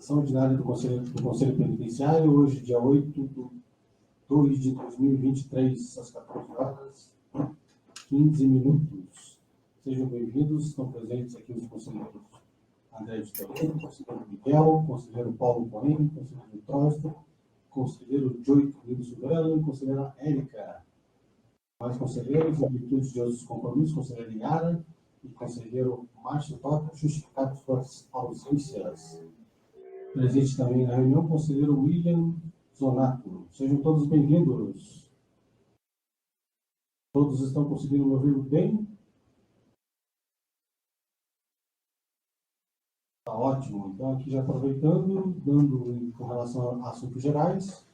Sessão ordinária do Conselho Penitenciário, hoje, dia 8/2/2023, às 14h15. Sejam bem-vindos. Estão presentes aqui os conselheiros André de Toledo, conselheiro Miguel, conselheiro Paulo Cohen, conselheiro Trosta, conselheiro Joey Camilo Silveira e conselheira Érica. Mais conselheiros, em virtude de outros compromissos, conselheiro Yara e conselheiro Márcio Toca, justificados suas ausências. Presente também na reunião, o conselheiro William Zonato. Sejam todos bem-vindos. Todos estão conseguindo me ouvir bem? Está ótimo. Então, aqui já aproveitando, dando com relação a assuntos gerais,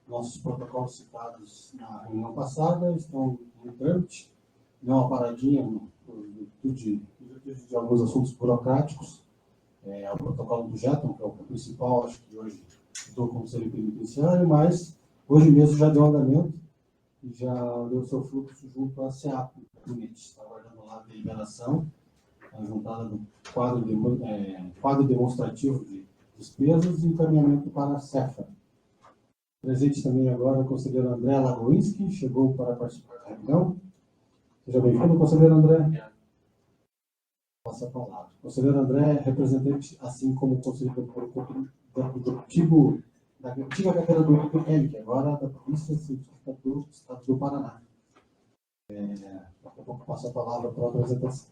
nossos protocolos citados na reunião passada estão em trâmite. Deu uma paradinha de alguns assuntos burocráticos. O protocolo do JETON, que é o principal, acho que hoje, do Conselho Penitenciário, mas hoje mesmo já deu andamento e já deu seu fluxo junto à SEAP. Está aguardando lá a deliberação, a juntada do quadro demonstrativo de despesas e encaminhamento para a CEFA. Presente também agora o conselheiro André Lagoinski, chegou para participar da reunião. Seja bem-vindo, conselheiro André. Passa a palavra. O conselheiro André é representante, assim como o conselheiro da antiga carteira do IPL, que agora da Polícia Científica do Estado do Paraná. Daqui a pouco passo a palavra para a apresentação.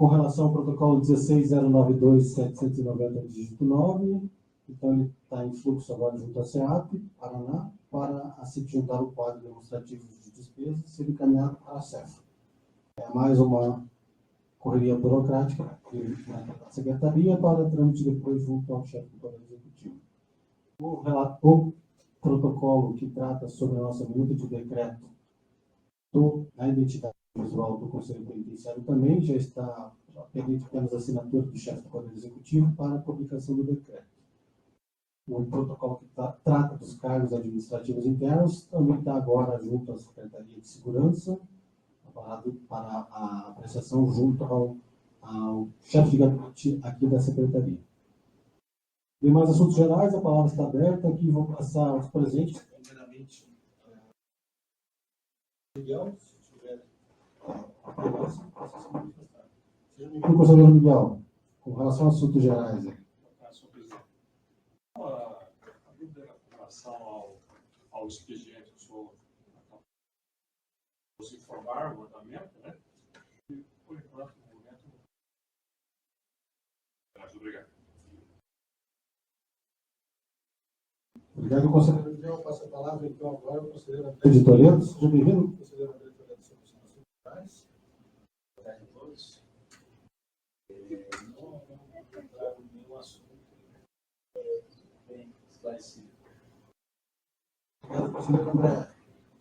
Com relação ao protocolo 16.092.790, dígito 9, então ele está em fluxo agora junto à SEAP, Paraná, para se juntar o quadro demonstrativo de despesas e ser encaminhado para a CEFA. É mais uma correria burocrática da secretaria para trâmite depois junto ao chefe do Poder Executivo. O protocolo que trata sobre a nossa minuta de decreto da identidade visual do Conselho Penitenciário também já está pendente apenas a assinatura do chefe do Poder Executivo para a publicação do decreto. O protocolo que trata dos cargos administrativos internos também está agora junto à Secretaria de Segurança para a apreciação junto ao chefe de gabinete aqui da Secretaria. Demais assuntos gerais, a palavra está aberta. Aqui vou passar aos presentes. Primeiramente, Miguel, se tiver o conselheiro Miguel, com relação aos assuntos gerais. Senhor presidente, a dúvida com relação ao expediente, o senhor se informar o andamento, né? E, por enquanto, no momento. Obrigado. Obrigado, conselheiro Miguel. Passo a palavra, então, agora ao conselheiro André de Toledo. Seja bem-vindo, conselheiro André de Toledo, sobre os assuntos gerais. Boa tarde a todos. Não trago nenhum assunto bem esclarecido. Obrigado, conselheiro André.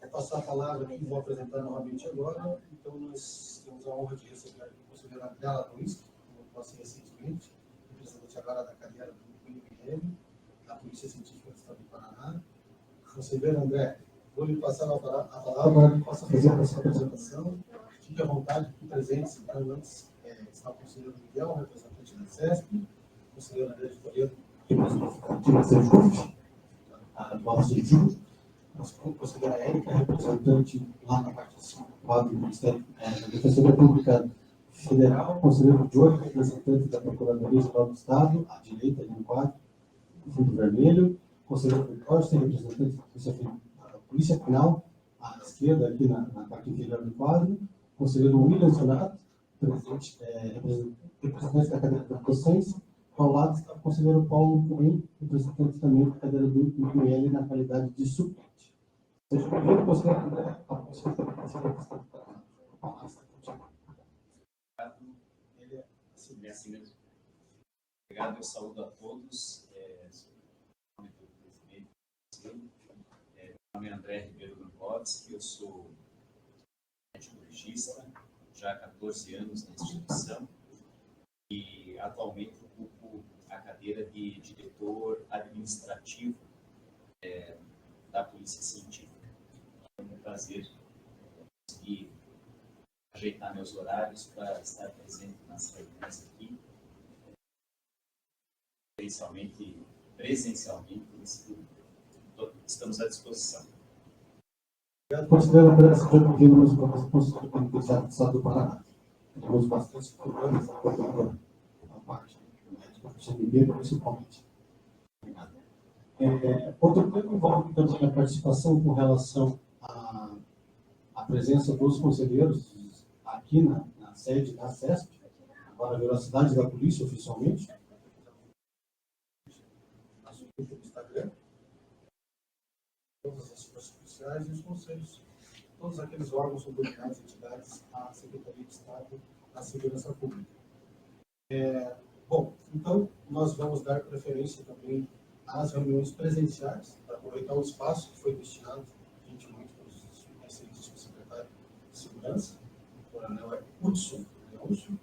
Vou passar a palavra aqui, vou apresentar novamente agora. Então, nós temos a honra de receber aqui o conselheiro André Lagoinski, como passei recentemente, representante agora da cadeira do IPM, da Polícia Científica do Estado do Paraná. Conselheiro André, vou lhe passar a palavra para que possa fazer a sua apresentação. Fique à vontade, aqui presentes. Então, antes está o conselheiro Miguel, representante da CESP, o conselheiro André de Toledo, representante da CESP, a nossa Ju, a conselheira Érica, representante lá na parte do Ministério da Defensoria Pública Federal, o conselheiro Joey, representante da Procuradoria Geral do Estado, à direita, ali no quadro, fundo vermelho, o conselheiro Costa, representante da Polícia Penal, à esquerda, aqui na parte inferior do quadro, o conselheiro William Zonato, representante da cadeira da docência, ao lado está o conselheiro Paulo Cohen, representante também da cadeira do IPL na qualidade de suplente. Seja bem-vindo, conselheiro André. Ele é assim mesmo. Obrigado, eu saúdo a todos. Meu nome é André Ribeiro Gambotes, eu sou meteorologista, já há 14 anos na instituição e atualmente ocupo a cadeira de diretor administrativo da Polícia Científica. É um prazer conseguir ajeitar meus horários para estar presente nas reuniões aqui. presencialmente, estamos à disposição. Considerando essa tranquila nos Conselho Penitenciário do Estado do Paraná. Temos bastantes problemas na parte de bebida, principalmente. Outro tema envolve também a participação com relação à presença dos conselheiros aqui na sede da CESP, agora a velocidade da polícia oficialmente. No Instagram, todas as forças policiais e os conselhos, todos aqueles órgãos subordinados e entidades à Secretaria de Estado da Segurança Pública. Bom, então nós vamos dar preferência também às reuniões presenciais, para aproveitar o espaço que foi destinado gentilmente pelos excelentíssimos secretários de Segurança, o coronel Hudson Leôncio.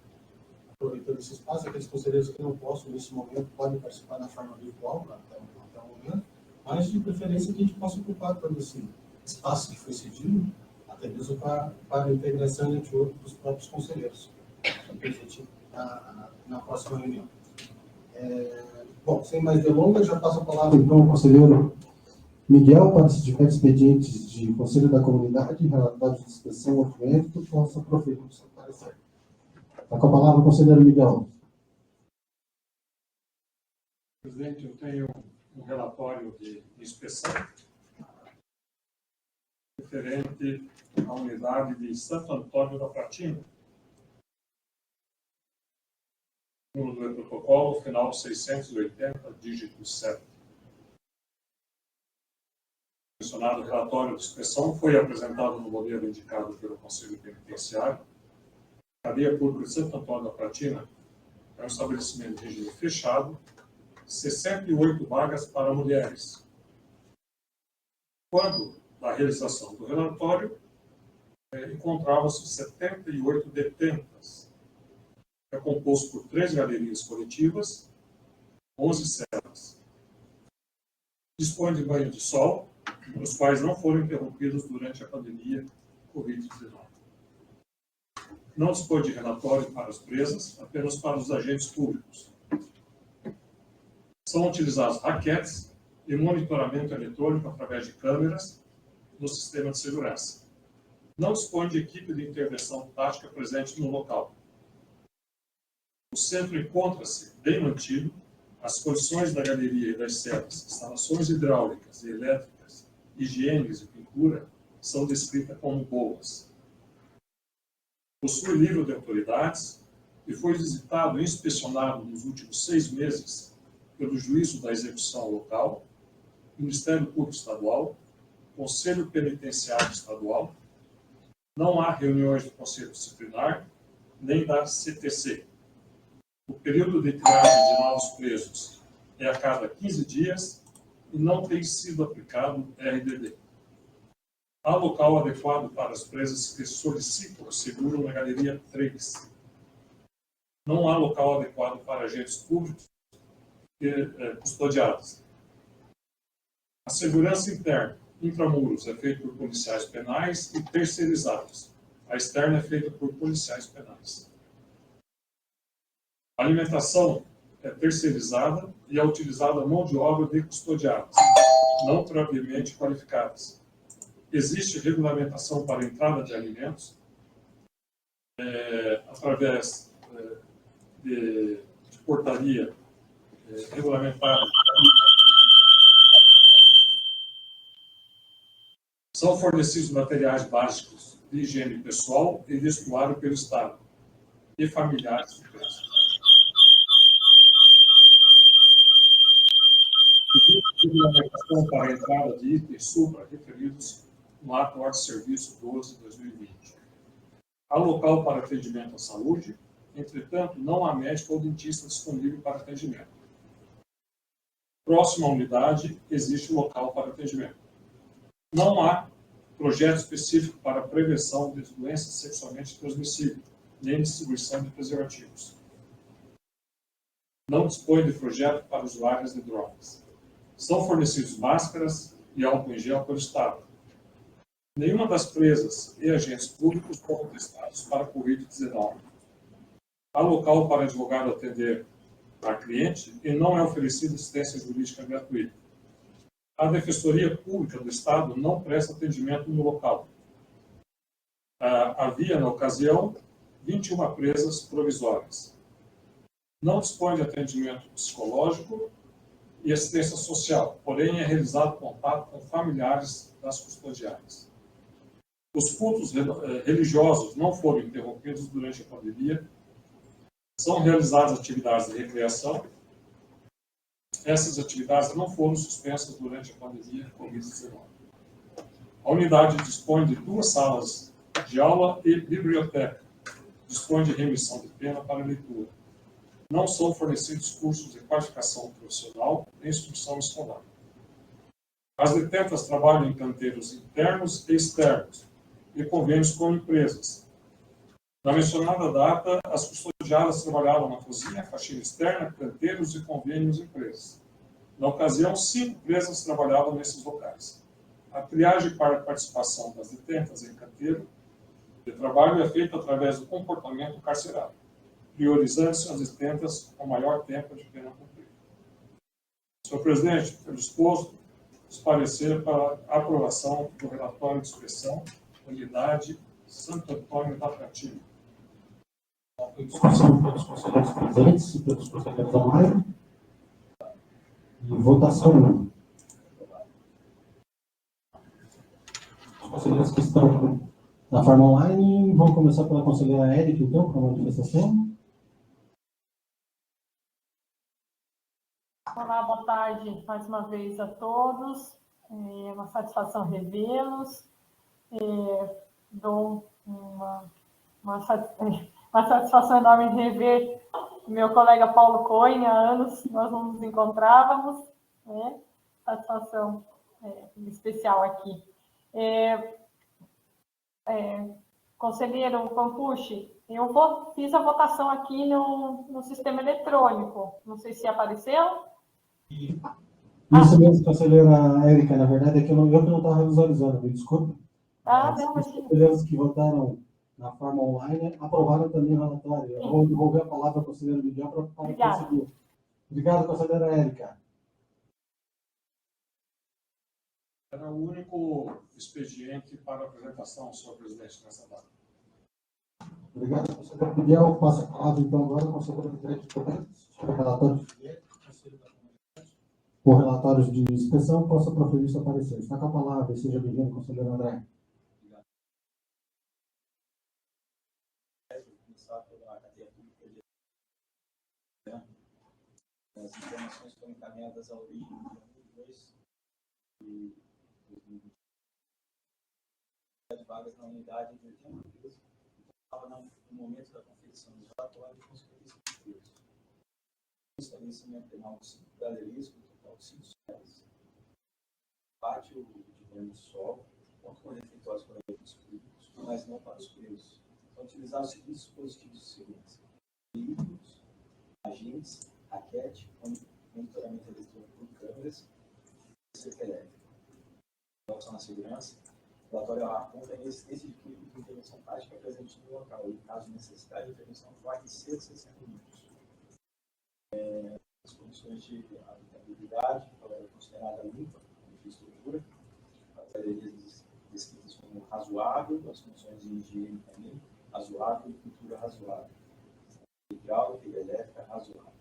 Aproveitando esse espaço, aqueles conselheiros que não possam, nesse momento, podem participar da forma virtual, até o momento, mas de preferência que a gente possa ocupar todo esse espaço que foi cedido, até mesmo para a integração entre outros próprios conselheiros, presente na próxima reunião. Bom, sem mais delongas, já passo a palavra então ao conselheiro Miguel para se tiver expedientes de Conselho da Comunidade, relatórios de inspeção ou crédito, possa proferir o seu parecer. Está com a palavra o conselheiro Miguel. Presidente, eu tenho um relatório de inspeção referente à unidade de Santo Antônio da Pratina. Número do protocolo, final 680, dígito 7. O mencionado relatório de inspeção foi apresentado no modelo indicado pelo Conselho Penitenciário. A cadeia pública de Santo Antônio da Pratina é um estabelecimento de regime fechado, 68 vagas para mulheres. Quando da realização do relatório, encontravam-se 78 detentas. É composto por 3 galerias coletivas, 11 celas. Dispõe de banho de sol, os quais não foram interrompidos durante a pandemia Covid-19. Não dispõe de relatório para as presas, apenas para os agentes públicos. São utilizados raquetes e monitoramento eletrônico através de câmeras no sistema de segurança. Não dispõe de equipe de intervenção tática presente no local. O centro encontra-se bem mantido, as condições da galeria e das celas, instalações hidráulicas e elétricas, higiênicas e pintura são descritas como boas. Possui livro de autoridades e foi visitado e inspecionado nos últimos 6 meses pelo Juízo da Execução Local, Ministério Público Estadual, Conselho Penitenciário Estadual. Não há reuniões do Conselho Disciplinar, nem da CTC. O período de triagem de novos presos é a cada 15 dias e não tem sido aplicado RDD. Há local adequado para as presas que solicitam o seguro na Galeria 3. Não há local adequado para agentes públicos custodiados. A segurança interna, intramuros, é feita por policiais penais e terceirizados. A externa é feita por policiais penais. A alimentação é terceirizada e é utilizada mão de obra de custodiados, não previamente qualificadas. Existe regulamentação para a entrada de alimentos através de portaria regulamentada. São fornecidos materiais básicos de higiene pessoal e vestuário pelo Estado e familiares de presos. Regulamentação para a entrada de itens supra referidos no ato de serviço 12/2020. Há local para atendimento à saúde, entretanto, não há médico ou dentista disponível para atendimento. Próxima à unidade, existe local para atendimento. Não há projeto específico para a prevenção de doenças sexualmente transmissíveis, nem distribuição de preservativos. Não dispõe de projeto para usuários de drogas. São fornecidos máscaras e álcool em gel pelo Estado. Nenhuma das presas e agentes públicos foram testados para a Covid-19. Há local para advogado atender para cliente e não é oferecida assistência jurídica gratuita. A Defensoria Pública do Estado não presta atendimento no local. Havia, na ocasião, 21 presas provisórias. Não dispõe de atendimento psicológico e assistência social, porém é realizado contato com familiares das custodiadas. Os cultos religiosos não foram interrompidos durante a pandemia. São realizadas atividades de recreação. Essas atividades não foram suspensas durante a pandemia de Covid-19. A unidade dispõe de 2 salas de aula e biblioteca. Dispõe de remissão de pena para leitura. Não são fornecidos cursos de qualificação profissional nem instrução escolar. As detentas trabalham em canteiros internos e externos e convênios com empresas. Na mencionada data, as custodiadas trabalhavam na cozinha, faxina externa, canteiros e convênios empresas. Na ocasião, 5 presas trabalhavam nesses locais. A triagem para a participação das detentas em canteiro de trabalho é feita através do comportamento carcerário, priorizando-se as detentas com maior tempo de pena cumprida. Senhor presidente, pelo exposto, parecer para aprovação do relatório de inspeção Unidade Santo Antônio da Pratina. Foi discussão pelos conselheiros presentes e pelos conselheiros online. E votação 1. Os conselheiros que estão na forma online, vamos começar pela conselheira Érica, então, para a manifestação. Olá, boa tarde mais uma vez a todos. É uma satisfação revê-los. Dou uma satisfação enorme em rever meu colega Paulo Cohen. Há anos nós não nos encontrávamos, né? Satisfação especial aqui. Conselheiro Campucci, eu fiz a votação aqui no sistema eletrônico. Não sei se apareceu. Isso mesmo, conselheira Érica, na verdade é que eu que não estava visualizando, me desculpa. Não, os conselheiros que votaram na forma online aprovaram também o relatório. Eu vou devolver a palavra ao conselheiro Miguel para prosseguir. Obrigado, conselheira Érica. Era o único expediente para apresentação, senhor presidente, nessa data. Obrigado, conselheiro Miguel. Passa a palavra, então, agora ao conselheiro de Direito de Documentos, sobre relatórios de inspeção, possa proferir seu parecer. Está com a palavra, seja bem-vindo, conselheiro André. As informações foram encaminhadas ao INE no 2 de 2020. De vagas na unidade de 82, estava no momento da confecção do relatório com 55 presos. O estabelecimento penal de 5 galerismo, total de 5 celas. Pátio de banho de sol, ponto com refeitórios para veículos públicos, mas não para os presos. Então, utilizaram os seguintes dispositivos de segurança: veículos, agentes, raquete, monitoramento eletrônico por câmeras e cerca elétrica. Em relação à segurança, o relatório aponta a existência de equipe de intervenção tática presente no local e, caso de necessidade, a intervenção vai ser de 60 minutos. As condições de habitabilidade foram consideradas limpa, de infraestrutura, as galerias descritas como razoável, as condições de higiene também razoável e cultura razoável. Hidráulica e elétrica razoável.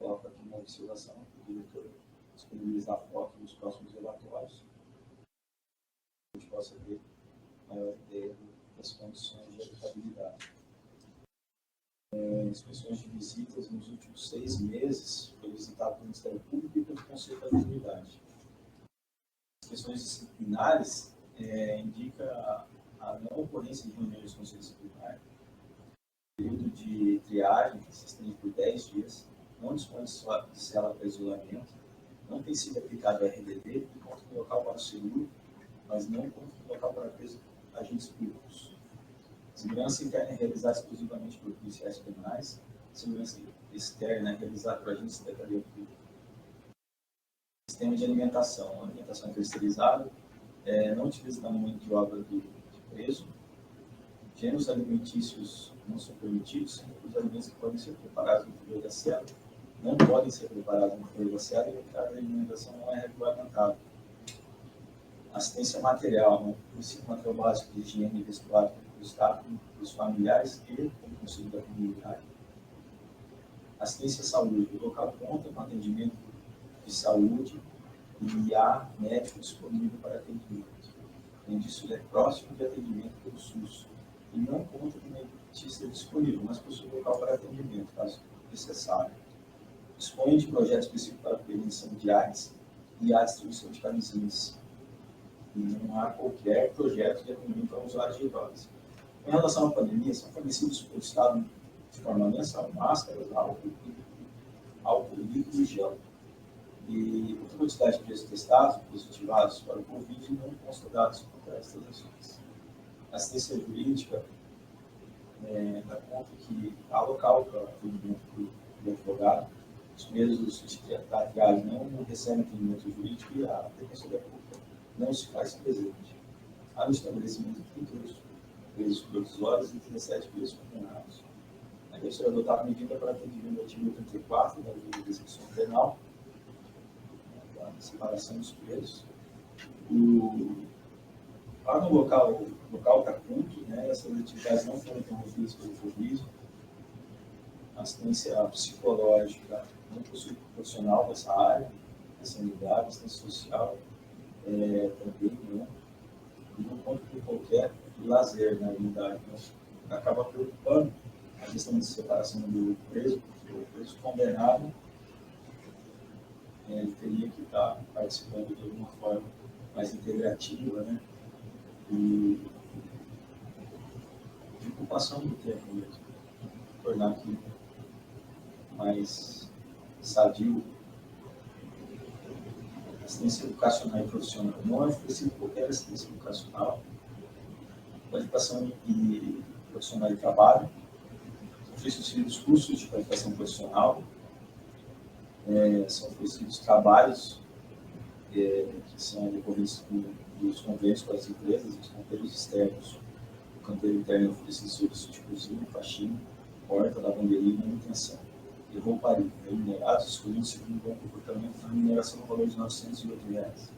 Coloca aqui uma observação que o diretor disponibilizar a foto nos próximos relatórios. A gente possa ter maior ideia das condições de habitabilidade. Inspeções de visitas nos últimos 6 meses foi visitado pelo Ministério Público e pelo Conselho da Comunidade. Inspeções disciplinares indica a não ocorrência de reuniões de conselho disciplinar. Período de triagem que se estende por 10 dias. Não dispõe de cela para isolamento, não tem sido aplicado a RDD e ponto de local para o seguro, mas não ponto de local para presos agentes públicos. Segurança interna é realizada exclusivamente por policiais penais, segurança externa é realizada por agentes da cadeia pública. Sistema de alimentação. A alimentação é terceirizada, não utiliza da mão de obra de preso, Gêneros alimentícios não são permitidos, sendo que os alimentos que podem ser preparados no interior da cela não podem ser preparados no interior da cela e o mercado de alimentação não é regulamentado. Assistência material, né? O ensino material básico de higiene e vestuário do Estado, dos familiares e do Conselho da Comunidade. Assistência à saúde, o local conta com atendimento de saúde e há médico disponível para atendimento. Além disso, ele é próximo de atendimento pelo SUS e não conta com dentista disponível, mas possui local para atendimento, caso necessário. Dispõe de projeto específico para a prevenção de AIDS e a distribuição de camisinhas. E não há qualquer projeto de atendimento a usuários de drogas. Em relação à pandemia, são fornecidos pelo Estado de forma mensal máscaras, álcool líquido e gel. E a quantidade de presos testados, positivados para o Covid, não consta dados contra estas ações. A assistência jurídica dá conta que há local para atendimento do advogado, os presos de triagem não recebem atendimento jurídico e a Defensoria Pública não se faz presente. Há no estabelecimento 38 presos provisórios e 17 presos condenados. Deve ser adotada medida para atendimento do artigo 84 da Lei de Execução Penal, a separação dos presos. Lá no local está pronto, né? Essas atividades não foram interrompidas pelo Covid. Assistência psicológica, não possui profissional dessa área, dessa unidade, assistência social também, né? E não conta com qualquer lazer na unidade. Né? Acaba preocupando a questão de separação do preso, porque o preso condenado ele teria que estar participando de alguma forma mais integrativa, né? E de ocupação do tempo mesmo, tornar aqui mais sadio. Assistência educacional e profissional. Não é oferecido qualquer assistência educacional, qualificação e profissional de trabalho. São oferecidos cursos de qualificação profissional, são oferecidos trabalhos que são decorrentes dos convênios com as empresas, os canteiros externos. O canteiro interno oferece serviço de cozinha, faxina, porta, lavanderia e manutenção. E rouparia, remunerados, escolhidos segundo o bom comportamento na remuneração no valor de R$ 908.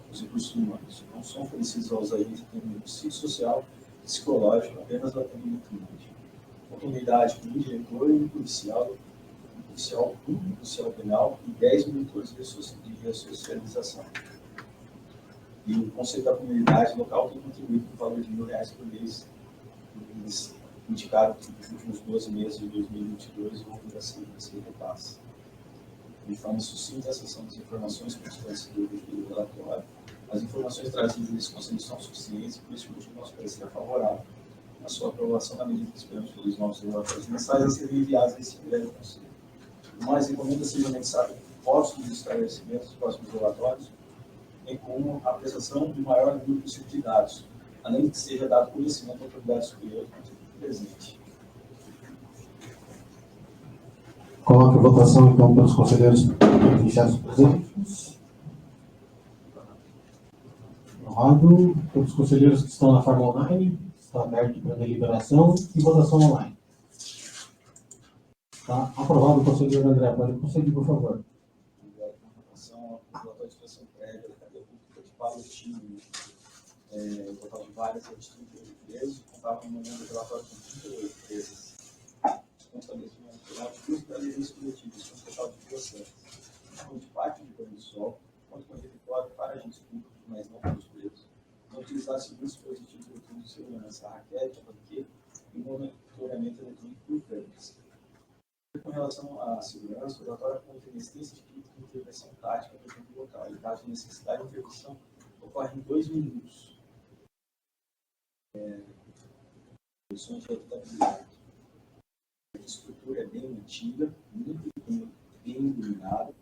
Os recursos humanos não são oferecidos aos agentes de atendimento psicossocial, psicológico, apenas o atendimento médico. Contabilidade com um diretor e um policial penal e 10 monitores de ressocialização. E o Conselho da Comunidade local tem contribuído com o valor de R$ 1.000 por mês. Eles indicaram que nos últimos 12 meses de 2022 houve esse repasse. De forma sucinta, essas são as informações constantes do relatório. As informações trazidas nesse conselho são suficientes, por isso que o nosso parecer é favorável à sua aprovação na medida que esperamos pelos novos relatórios mensais a serem enviados nesse breve conselho. O mais recomendo seja anexado postos de esclarecimentos dos próximos relatórios, bem como a prestação do maior número possível de dados, além de que seja dado conhecimento à autoridade superior presente. Coloque a votação, então, pelos conselheiros iniciados presentes. Aprovado. Todos os conselheiros que estão na forma online, está aberto para deliberação e votação online. Está aprovado o conselheiro André. Pode prosseguir, por favor. Agora, com relação ao relatório de situação prévia da cadeia pública de Palestina, o total de vagas é de 38 presos, contava no momento do relatório com 38 presos. Estabelecimento natural de 2 galerias coletivas, com um total de 2 sedes. De pátio de banho de sol, quanto com refeitório para agentes públicos, mas não para os presos. Não utilizar seguros dispositivos eletrônicos de segurança, a raquete, a banquete e o monitoramento eletrônico por câmeras. Com relação à segurança, o relatório aponta existência de crítica de intervenção tática do tempo local. Em caso de necessidade de intervenção, ocorre em 2 minutos. Condições de habitabilidade. A estrutura é bem antiga, muito bem iluminada,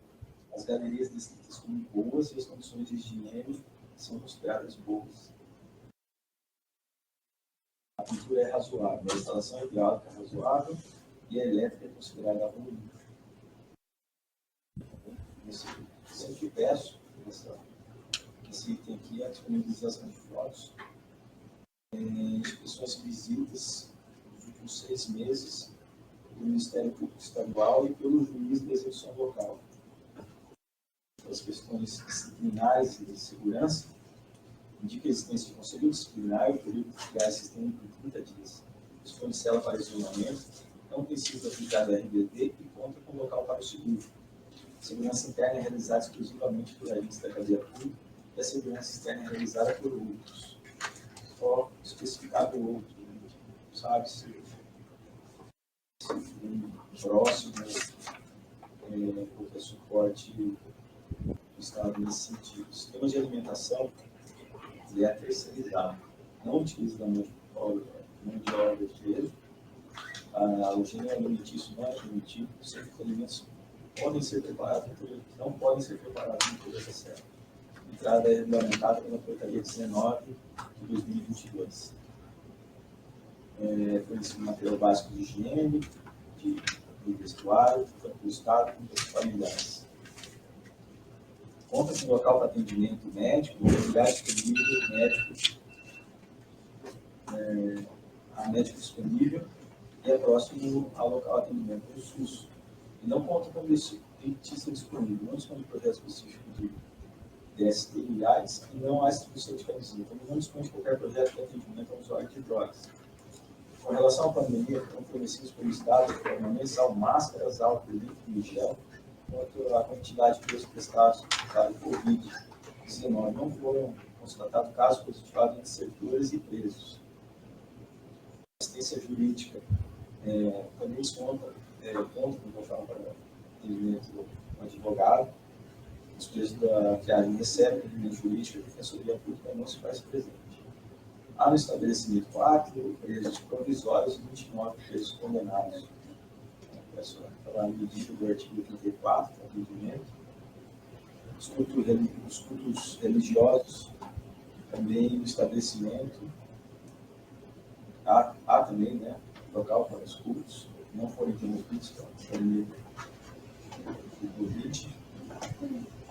as galerias descritas como boas e as condições de higiene são consideradas boas. A pintura é razoável, a instalação hidráulica é razoável e a elétrica é considerada ruim. Sempre peço, nesse item aqui, a disponibilização de fotos inspeções e visitas nos últimos 6 meses do Ministério Público Estadual e pelo juiz da execução local. As questões disciplinares e de segurança indica a existência de conselho disciplinar e o período de eficácia tem por 30 dias. Dispõe de cela para isolamento, não tem sido aplicado a RBD e conta com local para o seguro. A segurança interna é realizada exclusivamente por agentes da cadeia pública e a segurança externa é realizada por outros. Só especificado outro, sabe? Se um próximo qualquer suporte do Estado nesse sentido. O sistema de alimentação é terceirizado. Não utiliza da mão de obra de peso. O gênero alimentício não é permitido. Sempre que alimentos podem ser preparados, não podem ser preparados no período da serra. A entrada é regulamentada pela Portaria 19 de 2022. Fornecido material básico de higiene, de vestuário, tanto do Estado quanto das familiares. Conta com local para atendimento médico, lugar disponível, médico disponível e é próximo ao local de atendimento do SUS. E não conta com dentista disponível, não dispõe de projeto específico de DST e AIDS e não há distribuição de camisinha. Também não dispõe de qualquer projeto de atendimento ao usuário de drogas. Com relação à pandemia, foram fornecidos pelo Estado de forma mensal máscaras, álcool, líquido e gel, quanto à quantidade de preços prestados para o Covid-19. Não foram constatados casos positivados entre servidores e presos. Assistência jurídica também conta com atendimento do advogado. Os presos da triagem recebem atendimento jurídico e a Defensoria Pública não se faz presente. Há no estabelecimento 4 presos provisórios e 29 presos condenados. Pela medida do artigo 34, atendimento. Os cultos religiosos, também no estabelecimento. Há também, local para os cultos, não foram interrompidos pela pandemia do Covid.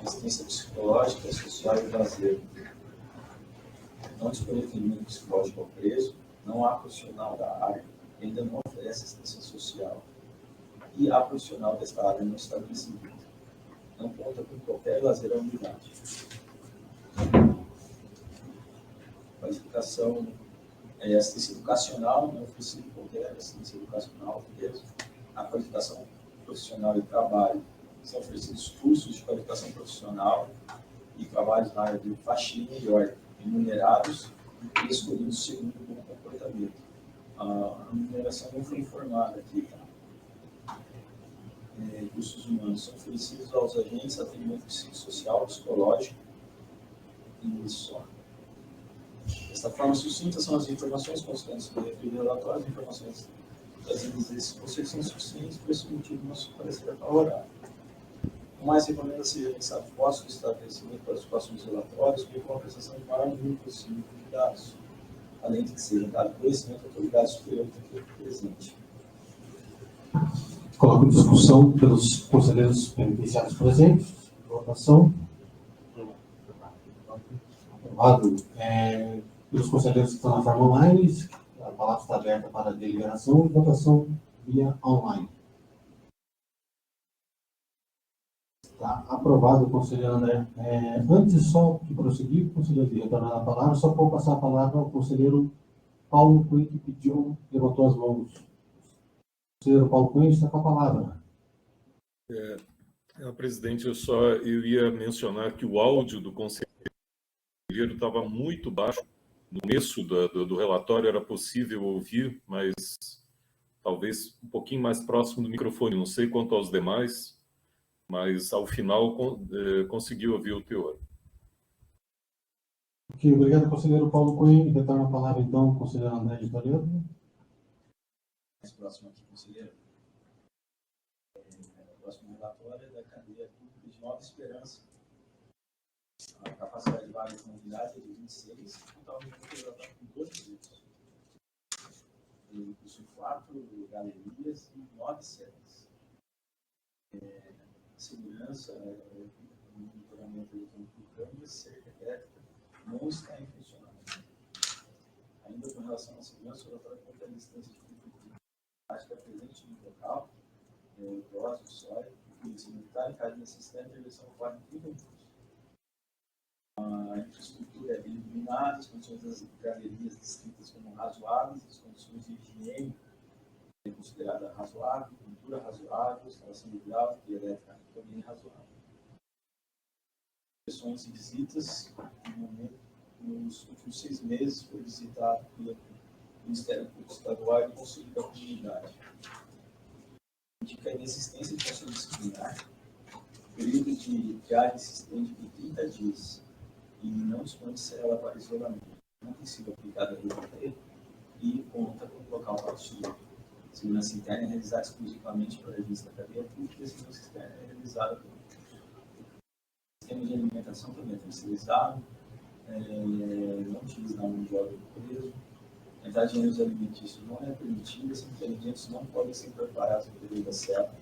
Assistência psicológica, social e lazer. Não dispõe de atendimento psicológico ao preso, não há profissional da área, ainda não oferece assistência social. E há profissional desta área no estabelecimento. Não conta com qualquer lazer à unidade. Qualificação assistência educacional, não oferecida qualquer assistência educacional, mesmo. A qualificação profissional e trabalho são oferecidos cursos de qualificação profissional e trabalhos na área de faxina e ordem, remunerados e escolhidos segundo o bom comportamento. A remuneração não foi informada aqui, tá? Cursos humanos são oferecidos aos agentes atendimento psicossocial, psicológico e só. Desta forma sucinta são as informações constantes do referido relatório, as informações trazidas desses conceitos são suficientes, por esse motivo nosso parecer é favorável. O mais recomenda seja pensado fóssil estabelecimento para os próximos relatórios, bem com a prestação de maior número possível de dados, além de que seja dado conhecimento à autoridade superior daquele presente. Coloco em discussão pelos conselheiros penitenciários presentes. Votação. Aprovado. Pelos conselheiros que estão na forma online, a palavra está aberta para deliberação e votação via online. Está aprovado, conselheiro André. Antes só de prosseguir, conselheiro, de retornar a palavra, só vou passar a palavra ao conselheiro Paulo Cunha, que levantou as mãos. Conselheiro Paulo Cunha está com a palavra. Presidente, eu ia mencionar que o áudio do conselheiro estava muito baixo. No começo do relatório era possível ouvir, mas talvez um pouquinho mais próximo do microfone. Não sei quanto aos demais, mas ao final consegui ouvir o teor. Ok, obrigado, conselheiro Paulo Cunha. Retorno a palavra, então, ao conselheiro André de Toledo. Mais próximo aqui, conselheiro. O próximo relatório é da cadeia pública de Nova Esperança. A capacidade de vagas na unidade é de 26, totalmente ela com 12 leitos. Ele possui 4 galerias e 9 sedes. Segurança, monitoramento eletrônico de câmeras, cerca elétrica, não está em funcionamento. Ainda com dose de soja, polícia militar, em caso de necessidade, a intervenção ocorre em 30 minutos. A infraestrutura é bem iluminada, as condições das galerias descritas como razoáveis, as condições de higiene é considerada razoável, pintura razoável, instalação hidráulica e elétrica também razoável. Inspeções e visitas, no momento, nos últimos 6 meses, foi visitado pelo Ministério Público Estadual e Conselho da Comunidade. Indica a inexistência de conselho disciplinar, período de triagem se estende por 30 dias e não dispõe de cela para isolamento. Não tem sido aplicada a revolta e conta com local para auxílio. Segurança interna é realizada exclusivamente por agentes da cadeia pública e a segurança externa é realizada pelo sistema de alimentação também é terceirizado, não utiliza a mão de obra do preso. A entrada de gêneros alimentícios não é permitida, esses alimentos não podem ser preparados no período da cela.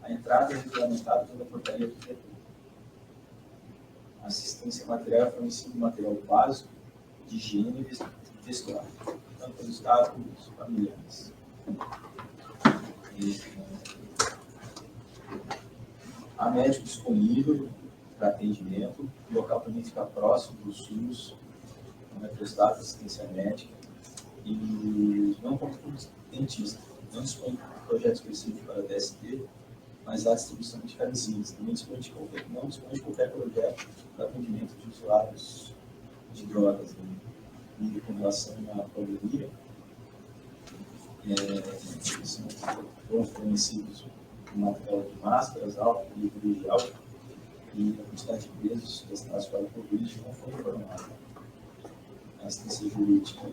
A entrada é regulamentada pela portaria do diretor. A assistência material é fornecido material básico de higiene e vestuário, tanto pelo Estado como pelos familiares. Há médico disponível para atendimento, o local também fica próximo do SUS, não é prestada assistência médica, e não conta com dentista, não dispõe de projeto específico para DST, mas há distribuição de camisinhas, também não dispõe de qualquer projeto para atendimento de usuários de drogas, né? E com relação à pandemia, foram fornecidos um material de máscaras, álcool, livro de álcool, e a quantidade de presos testados para o Covid não foi informada. A assistência jurídica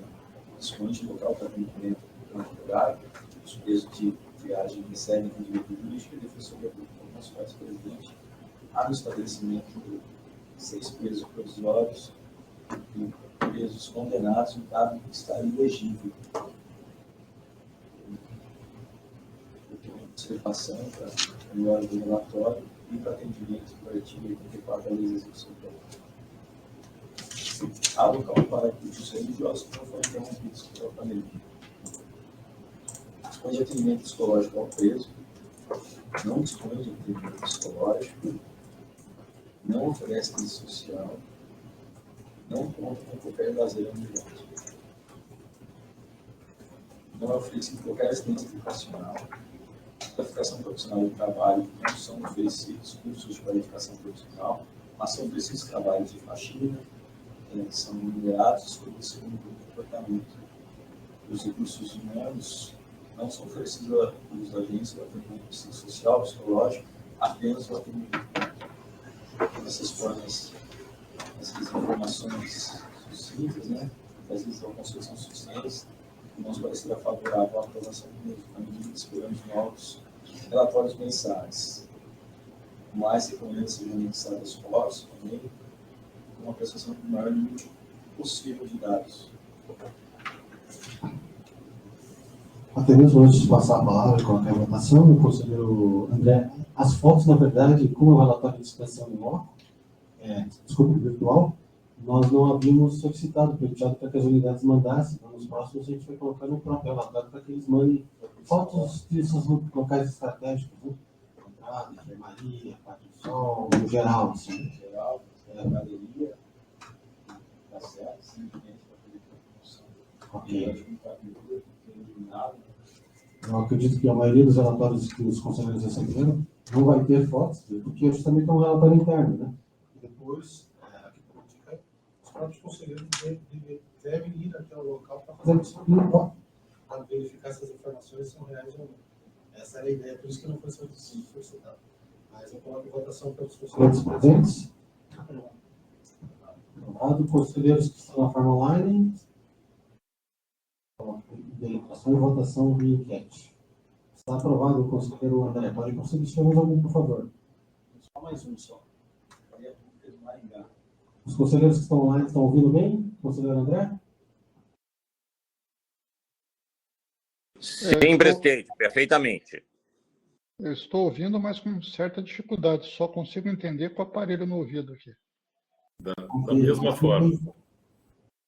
dispõe de local para atendimento temporário, os presos de triagem recebem atendimento jurídico e a Defensoria Pública nos faz presidente. Há no estabelecimento 6 presos provisórios e presos condenados, um dado que está ilegível. Observação para melhora do relatório e para atendimento do artigo 84 da Lei de Execução Penal. Há local para cultos religiosos que não foram interrompidos pela pandemia. Dispõe de atendimento psicológico ao preso, não dispõe de atendimento psicológico, não oferece crise social, não conta com qualquer lazer ambulante, não é oferecido qualquer assistência educacional, qualificação profissional de trabalho, não são oferecidos cursos de qualificação profissional, mas são oferecidos trabalhos de faxina, são remunerados sob o segundo comportamento. Os recursos humanos não são oferecidos pelos agentes do atendimento psicossocial, psicológico, apenas o atendimento. Dessas formas, essas informações sucintas, né, às vezes algumas coisas são suficientes, nós parecerá favorável à aprovação da medida que esperamos novos relatórios mensais. Mais recomendações sejam anexadas fotos também, com uma prestação do maior número possível de dados. Até mesmo antes de passar a palavra e colocar a votação, o conselheiro André, as fotos, na verdade, como é o relatório de inspeção virtual, nós não havíamos solicitado, pedido para que as unidades mandassem, então nos próximos a gente vai colocar no próprio relatório para que eles mandem fotos desses locais estratégicos, né? Entrada, enfermaria, Parque do Sol, no geral, assim. No geral, a galeria, tá certo, simplesmente para fazer promoção. Ok. Eu acho que não está eliminado. Eu acredito que a maioria dos relatórios que os conselheiros receberam não vai ter fotos, porque justamente é um relatório interno, né? E depois, aqui para indicar, os próprios conselheiros devem ir até o local para fazer a disciplina, para verificar se as informações são reais ou não. Essa era a ideia, por isso que não foi solicitado. Mas eu coloco em votação pelos conselheiros presentes. Aprovado. Conselheiros que estão na forma online. Deliberação e votação via enquete. Está aprovado o conselheiro André. Pode conseguir chamar algum, por favor. Só mais um só. Maria Pública do Maringá. Os conselheiros que estão online estão ouvindo bem? Conselheiro André? Sim, presidente, perfeitamente. Eu estou ouvindo, mas com certa dificuldade. Só consigo entender com o aparelho no ouvido aqui. Da mesma forma.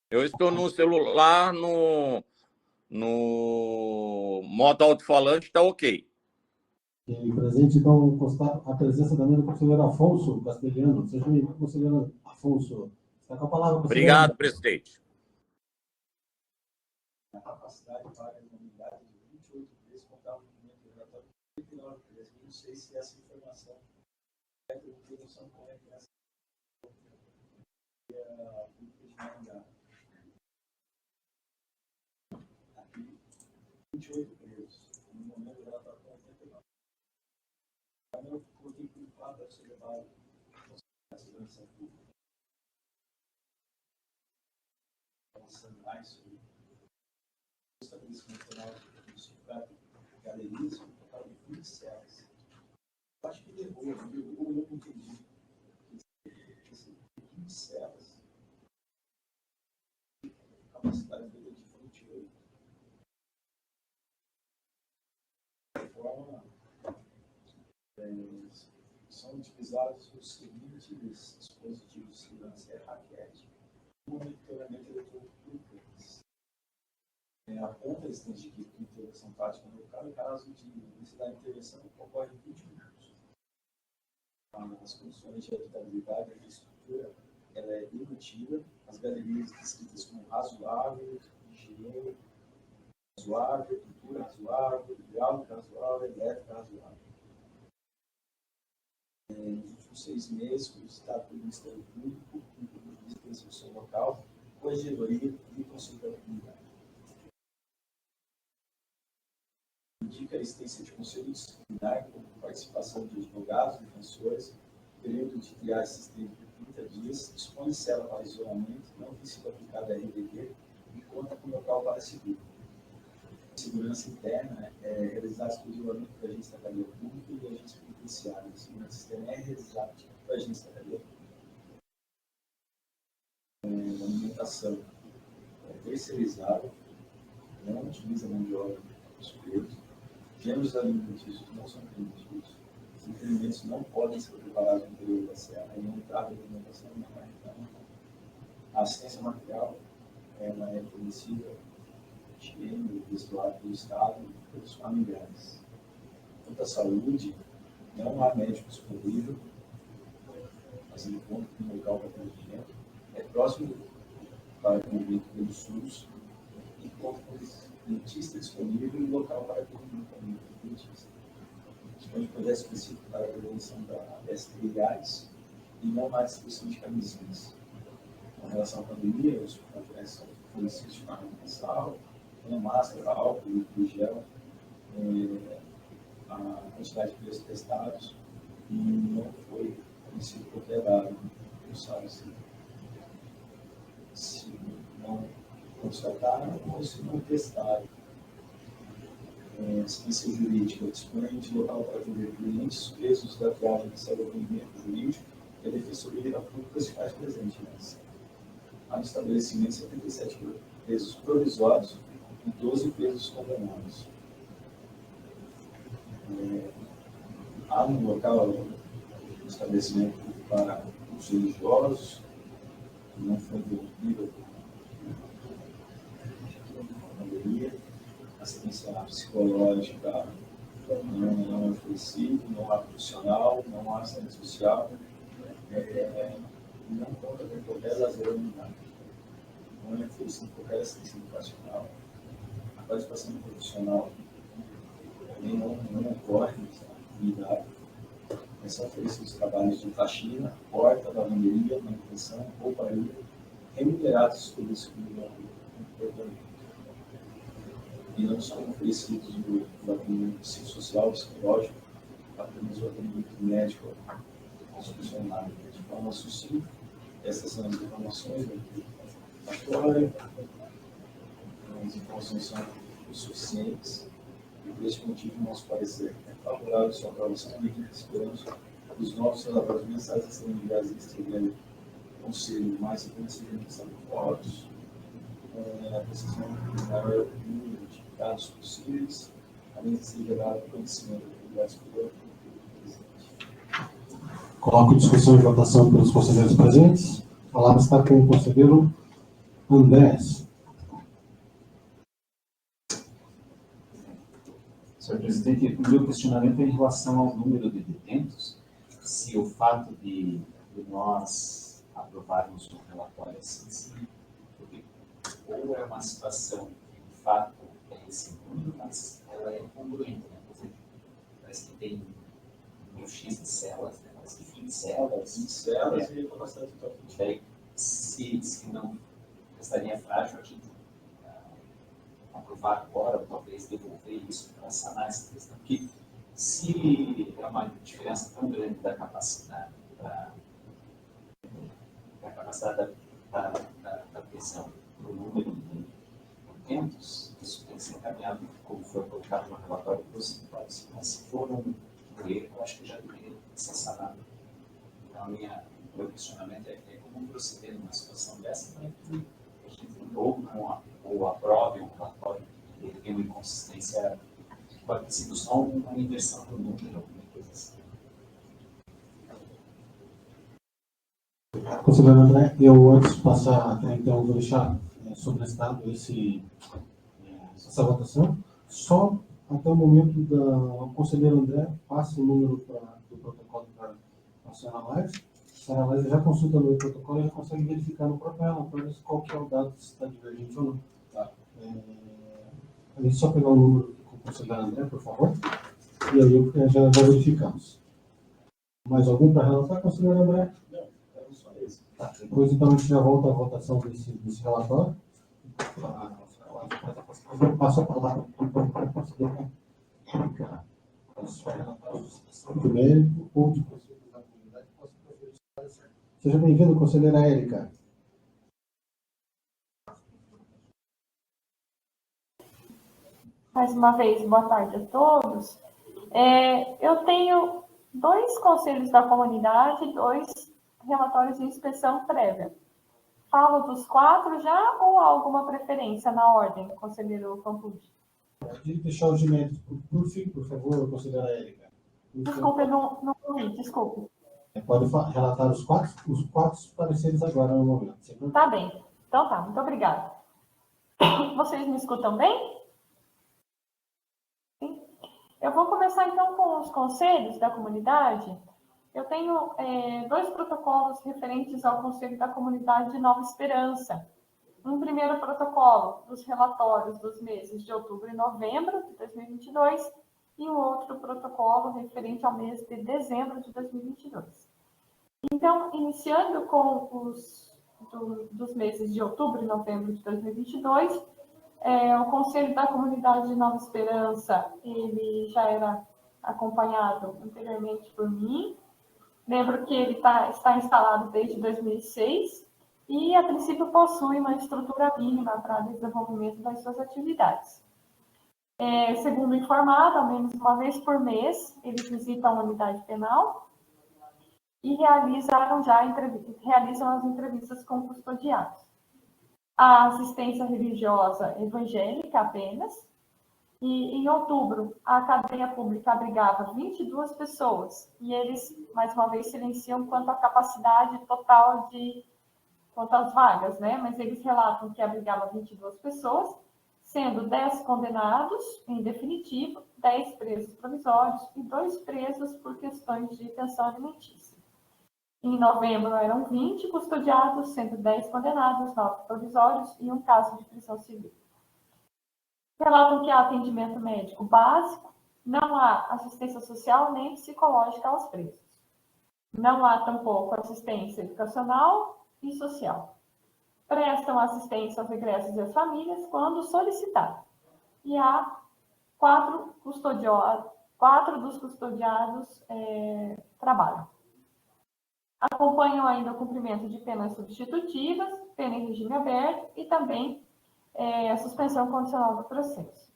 Eu estou no celular, no modo alto-falante, está ok. E presente, então, constar a presença também do conselheiro Afonso Castelhano. Seja bem-vindo, conselheiro Afonso. Está com a palavra, conselheiro. Obrigado, presidente. A capacidade para as unidades de 28 vezes contar o movimento do relatório de 39 vezes. Não sei se essa informação é de noção como é que essa aqui 28 presos. No momento do relatório com 89. Eu coloquei por fato deve ser levado à segurança pública. Pensando mais sobre o estabelecimento penal de galerias, um total de 20 celas. Eu acho que derrubou, eu não entendi. 20 celas. Capacidade dele de 28. De forma, são utilizados os seguintes dispositivos de segurança: raquete, monitoramento eletrônico por câmeras. Aponta a existência de equipe de intervenção tática no local em caso de necessidade de intervenção ocorre em 20 minutos. As condições de habitabilidade da estrutura ela é embutida, as galerias descritas como razoável, higiene razoável, pintura razoável, hidráulica razoável, elétrica razoável. Nos últimos 6 meses, foi visitado pelo Ministério Público, visita de execução local, corregedoria e conselho da comunidade. Indica a existência de conselho disciplinar com participação de advogados, defensores, período de triagem sistêmica de 30 dias, dispõe cela para isolamento, não tem sido aplicada a RDD e conta com local para seguro. Segurança interna é realizada exclusivamente por agentes da cadeia pública e agentes penitenciários. A segurança externa é realizada por agentes da cadeia pública. A alimentação é terceirizada, não utiliza mão de obra dos presos. Gêneros alimentícios não são permitidos. Os alimentos não podem ser preparados no interior da serra. A entrada de alimentação não é reclamada. A assistência material ela é fornecida higiene, vestuário do Estado e pelos familiares. Quanto à saúde, não há médico disponível, fazendo conta com o local para atendimento. É próximo para atendimento pelo SUS e conta com dentista disponível e local para atendimento também pelo dentista. Dispõe de projeto específico para a prevenção da STIs e não há distribuição de camisinhas. Com relação à pandemia, os projetos são fornecidos de forma mensal, com máscara, álcool e gel, a quantidade de preços testados e não foi fornecido qualquer dado. Não sabe se não constataram ou se não testaram. Assistência jurídica dispõe de local para atender clientes presos da triagem de saneamento jurídico e a Defensoria Pública se faz presente nessa. Há no estabelecimento 77 presos provisórios e 12 presos condenados. Há no local um estabelecimento para os religiosos, que não foi interrompido a pandemia, assistência psicológica não é oferecida, não há profissional, não há assistente social, não conta com qualquer lazer unidade, não é oferecida qualquer assistência educacional. A participação do profissional também não ocorre nessa unidade, mas são oferecidos trabalhos de faxina, porta, lavanderia, manutenção, rouparia, remunerados pelo seguro comportamento. E não são oferecidos o atendimento psicossocial, psicológico, apenas o atendimento médico aos funcionários. De forma sucinta, essas são as informações aqui. As informações são suficientes e, por esse motivo, nosso parecer é favorável à sua aprovação e que esperamos os novos relatórios mensais a serem enviados a este conselho mais reconhecimento de votos, a precisão do maior número de dados possíveis, além de ser gerado conhecimento da atividade superior presente. Coloco discussão e votação pelos conselheiros presentes. A palavra está com o conselheiro Andrés. Senhor presidente, o meu questionamento é em relação ao número de detentos, se o fato de nós aprovarmos um relatório assim, porque ou é uma situação que de fato é esse número, mas ela é congruente, né? Por exemplo, parece que tem um X de celas, né? Parece que 20 celas. 20 celas e bastante top. Daí, se não estaria frágil aqui, aprovar agora, ou talvez devolver isso para sanar essa questão. Porque se é uma diferença tão grande da capacidade da prisão para o número de detentos, isso tem que ser encaminhado, como foi colocado no relatório dos sindicatos. Mas se for um erro, eu acho que já deveria ser sanado. Então, meu questionamento é como proceder numa situação dessa para que a gente ou aprove um relatório que ele tem uma inconsistência, pode ter sido só uma inversão do número, alguma coisa assim. Conselheiro André, eu antes de passar, então, vou deixar sobrestado essa votação. Só até o momento o conselheiro André passa o número do protocolo para a senhora Laís. A senhora Laís já consulta no protocolo e já consegue verificar no próprio relatório qual que é o dado, se está divergente ou não. Tá. A gente só pegar o número com o conselheiro André, por favor. E aí já verificamos. Mais algum para relatar, conselheiro André? Não, era só isso. Tá. Depois, então, a gente já volta à votação desse relatório. Passo a palavra para o conselheiro. Do mérito ou de conselho da comunidade. Seja bem-vindo, conselheira Érica. Mais uma vez, boa tarde a todos. Eu tenho 2 conselhos da comunidade, 2 relatórios de inspeção prévia. Falo dos 4 já ou há alguma preferência na ordem, conselheiro Campucci? Pode deixar os dimentos por fim, por favor, conselheira Érica. Desculpe, não ouvi, desculpe. Pode relatar os quatro pareceres agora no momento. Tá bem. Então tá, muito obrigada. Vocês me escutam bem? Sim. Eu vou começar então com os conselhos da comunidade. Eu tenho 2 protocolos referentes ao Conselho da Comunidade de Nova Esperança. Um primeiro protocolo dos relatórios dos meses de outubro e novembro de 2022 e um outro protocolo referente ao mês de dezembro de 2022. Então, iniciando com dos meses de outubro e novembro de 2022, o Conselho da Comunidade de Nova Esperança, ele já era acompanhado anteriormente por mim. Lembro que ele está instalado desde 2006 e, a princípio, possui uma estrutura mínima para desenvolvimento das suas atividades. Segundo informado, ao menos uma vez por mês, eles visitam a unidade penal e realizam as entrevistas com custodiados. A assistência religiosa evangélica apenas. E, em outubro, a cadeia pública abrigava 22 pessoas e eles, mais uma vez, silenciam quanto à capacidade total quanto às vagas, né? Mas eles relatam que abrigava 22 pessoas, sendo 10 condenados em definitivo, 10 presos provisórios e 2 presos por questões de pensão alimentícia. Em novembro, eram 20 custodiados, sendo 10 condenados, 9 provisórios e um caso de prisão civil. Relatam que há atendimento médico básico, não há assistência social nem psicológica aos presos. Não há tampouco assistência educacional e social. Prestam assistência aos egressos e às famílias quando solicitado. E há 4 dos custodiados trabalham. Acompanham ainda o cumprimento de penas substitutivas, pena em regime aberto e também a suspensão condicional do processo.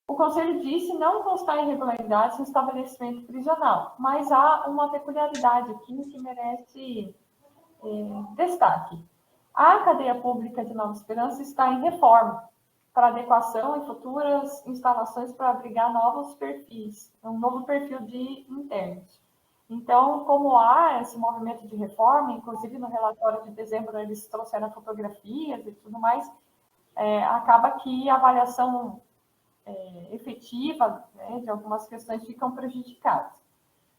O Conselho disse não constar irregularidades no estabelecimento prisional, mas há uma peculiaridade aqui que merece destaque. A cadeia pública de Nova Esperança está em reforma para adequação e futuras instalações para abrigar novos perfis, um novo perfil de internos. Então, como há esse movimento de reforma, inclusive no relatório de dezembro eles trouxeram fotografias e tudo mais, acaba que a avaliação efetiva, né, de algumas questões ficam prejudicadas.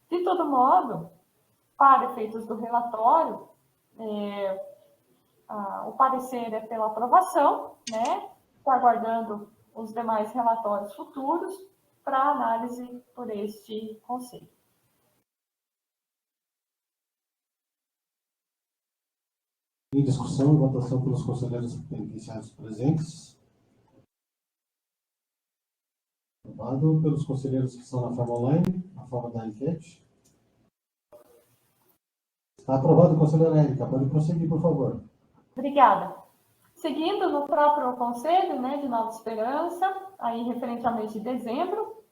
De todo modo, para efeitos do relatório, o parecer é pela aprovação, né, aguardando os demais relatórios futuros para análise por este conselho. Em discussão e votação pelos conselheiros penitenciários presentes. Aprovado pelos conselheiros que estão na forma online, na forma da enquete. Está aprovado, conselheira Érica. Pode prosseguir, por favor. Obrigada. Seguindo no próprio conselho, né, de Nova Esperança, aí referente ao mês de dezembro,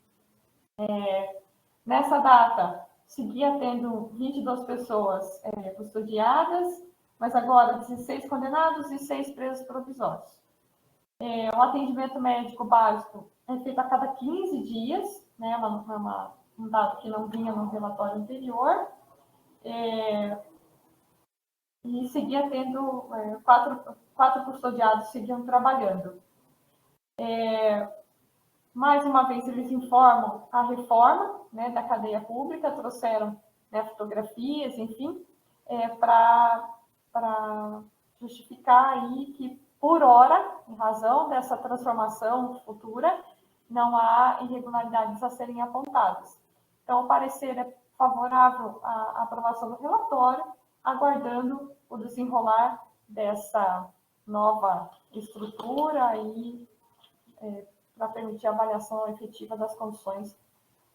nessa data, seguia tendo 22 pessoas custodiadas, mas agora 16 condenados e 6 presos provisórios. O atendimento médico básico é feito a cada 15 dias, né, um dado que não vinha no relatório anterior, e seguia tendo quatro custodiados seguiam trabalhando. Mais uma vez, eles informam a reforma, né, da cadeia pública, trouxeram, né, fotografias, enfim, para justificar aí que, por hora, em razão dessa transformação futura, não há irregularidades a serem apontadas. Então, o parecer é favorável à aprovação do relatório, aguardando o desenrolar dessa nova estrutura e para permitir a avaliação efetiva das condições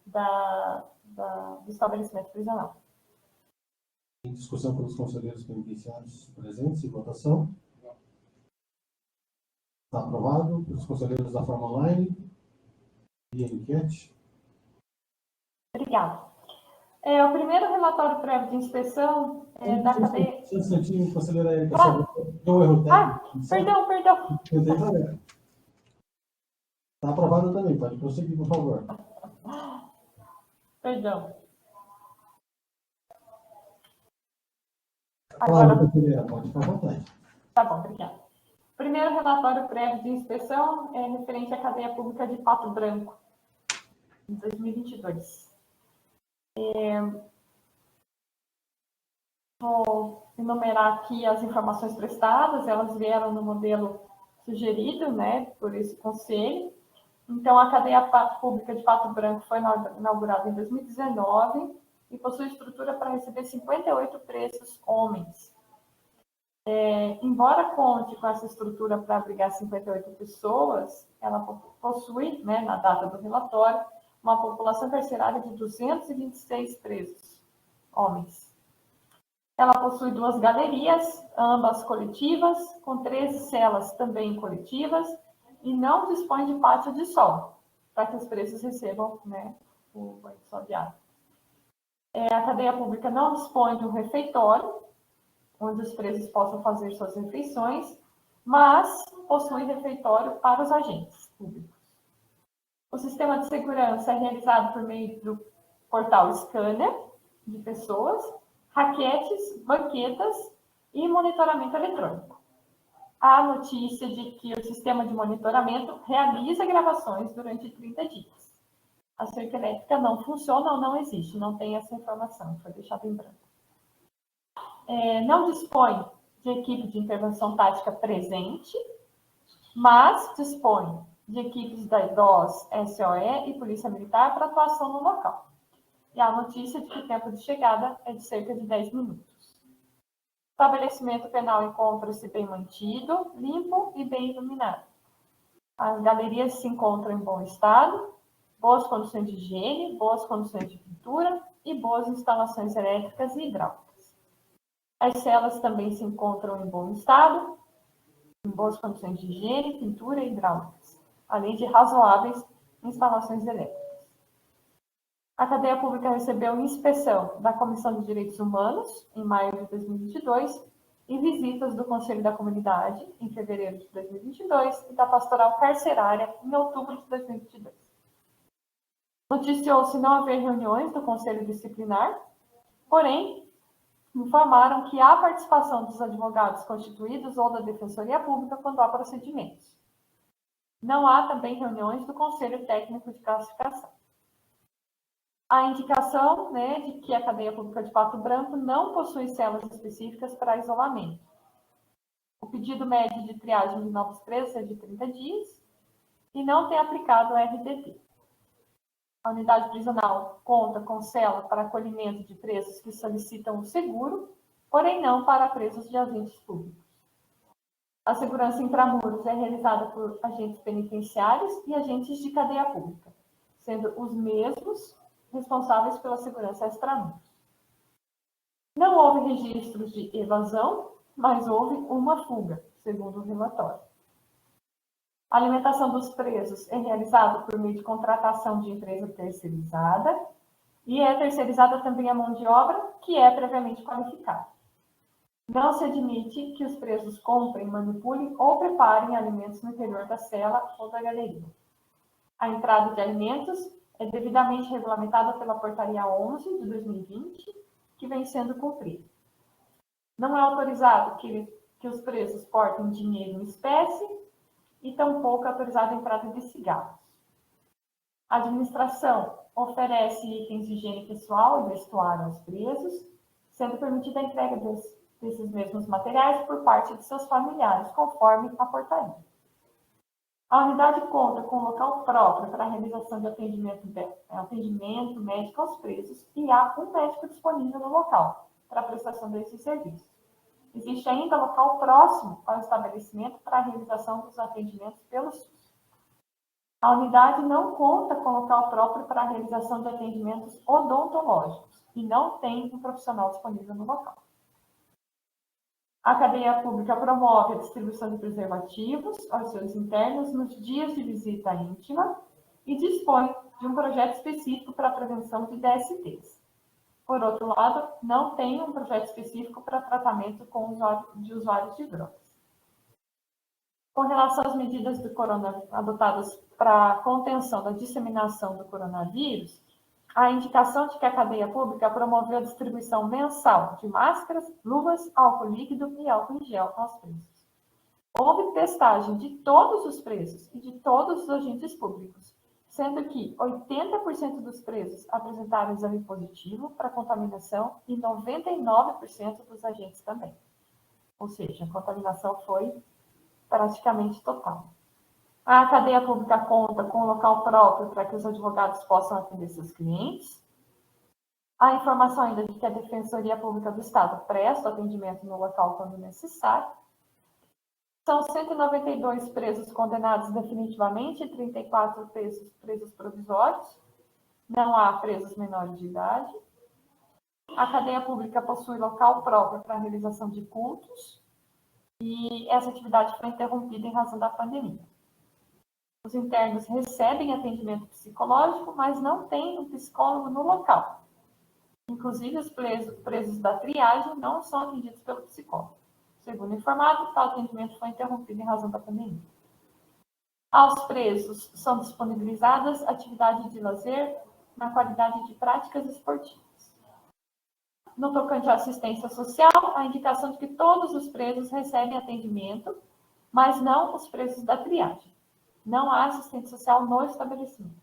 do estabelecimento prisional. Em discussão pelos conselheiros penitenciários presentes em votação. Está aprovado pelos conselheiros da forma online e enquete. Obrigada. O primeiro relatório prévio de inspeção da cadeia... Só um instantinho, conselheira Érica, deu um erro técnico. Perdão. Não tem problema. Está aprovado também, pode prosseguir, por favor. Perdão. Claro, conselheira, pode ficar à vontade. Tá bom, obrigada. O primeiro relatório prévio de inspeção é referente à cadeia pública de Pato Branco, em 2022. Vou enumerar aqui as informações prestadas, elas vieram no modelo sugerido, né, por esse conselho. Então, a cadeia pública de Pato Branco foi inaugurada em 2019 e possui estrutura para receber 58 presos homens. Embora conte com essa estrutura para abrigar 58 pessoas, ela possui, né, na data do relatório, uma população carcerária de 226 presos homens. Ela possui 2 galerias, ambas coletivas, com 13 celas também coletivas, e não dispõe de pátio de sol, para que os presos recebam, né, o banho de sol diário. A cadeia pública não dispõe de um refeitório, onde os presos possam fazer suas refeições, mas possui refeitório para os agentes públicos. O sistema de segurança é realizado por meio do portal scanner de pessoas, raquetes, banquetas e monitoramento eletrônico. Há notícia de que o sistema de monitoramento realiza gravações durante 30 dias. A cerca elétrica não funciona ou não existe, não tem essa informação, foi deixado em branco. Não dispõe de equipe de intervenção tática presente, mas dispõe de equipes da DOS, SOE e Polícia Militar para atuação no local. E há notícia de que o tempo de chegada é de cerca de 10 minutos. O estabelecimento penal encontra-se bem mantido, limpo e bem iluminado. As galerias se encontram em bom estado, boas condições de higiene, boas condições de pintura e boas instalações elétricas e hidráulicas. As celas também se encontram em bom estado, em boas condições de higiene, pintura e hidráulicas, além de razoáveis instalações elétricas. A cadeia pública recebeu inspeção da Comissão de Direitos Humanos, em maio de 2022, e visitas do Conselho da Comunidade, em fevereiro de 2022, e da Pastoral Carcerária, em outubro de 2022. Noticiou-se não haver reuniões do Conselho Disciplinar, porém, informaram que há participação dos advogados constituídos ou da Defensoria Pública quando há procedimentos. Não há também reuniões do Conselho Técnico de Classificação. A indicação, né, de que a cadeia pública de Pato Branco não possui celas específicas para isolamento. O pedido médio de triagem de novos presos é de 30 dias e não tem aplicado o RDT. A unidade prisional conta com cela para acolhimento de presos que solicitam o seguro, porém não para presos de agentes públicos. A segurança intramuros é realizada por agentes penitenciários e agentes de cadeia pública, sendo os mesmos responsáveis pela segurança extramuros. Não houve registros de evasão, mas houve uma fuga, segundo o relatório. A alimentação dos presos é realizada por meio de contratação de empresa terceirizada e é terceirizada também a mão de obra, que é previamente qualificada. Não se admite que os presos comprem, manipulem ou preparem alimentos no interior da cela ou da galeria. A entrada de alimentos é devidamente regulamentada pela Portaria 11 de 2020, que vem sendo cumprida. Não é autorizado que os presos portem dinheiro em espécie e tampouco é autorizada a entrada de cigarros. A administração oferece itens de higiene pessoal e vestuário aos presos, sendo permitida a entrega desses mesmos materiais por parte de seus familiares, conforme a portaria. A unidade conta com um local próprio para a realização de atendimento médico aos presos e há um médico disponível no local para a prestação desses serviços. Existe ainda local próximo ao estabelecimento para a realização dos atendimentos pelo SUS. A unidade não conta com local próprio para a realização de atendimentos odontológicos e não tem um profissional disponível no local. A cadeia pública promove a distribuição de preservativos aos seus internos nos dias de visita íntima e dispõe de um projeto específico para a prevenção de DSTs. Por outro lado, não tem um projeto específico para tratamento de usuários de drogas. Com relação às medidas do adotadas para a contenção da disseminação do coronavírus, a indicação de que a cadeia pública promoveu a distribuição mensal de máscaras, luvas, álcool líquido e álcool em gel aos presos. Houve testagem de todos os presos e de todos os agentes públicos, sendo que 80% dos presos apresentaram exame positivo para contaminação e 99% dos agentes também. Ou seja, a contaminação foi praticamente total. A cadeia pública conta com um local próprio para que os advogados possam atender seus clientes. A informação ainda de que a Defensoria Pública do Estado presta atendimento no local quando necessário. São 192 presos condenados definitivamente e 34 presos provisórios. Não há presos menores de idade. A cadeia pública possui local próprio para a realização de cultos e essa atividade foi interrompida em razão da pandemia. Os internos recebem atendimento psicológico, mas não tem um psicólogo no local. Inclusive, os presos da triagem não são atendidos pelo psicólogo. Segundo informado, tal atendimento foi interrompido em razão da pandemia. Aos presos são disponibilizadas atividades de lazer na qualidade de práticas esportivas. No tocante à assistência social, a indicação de que todos os presos recebem atendimento, mas não os presos da triagem. Não há assistente social no estabelecimento.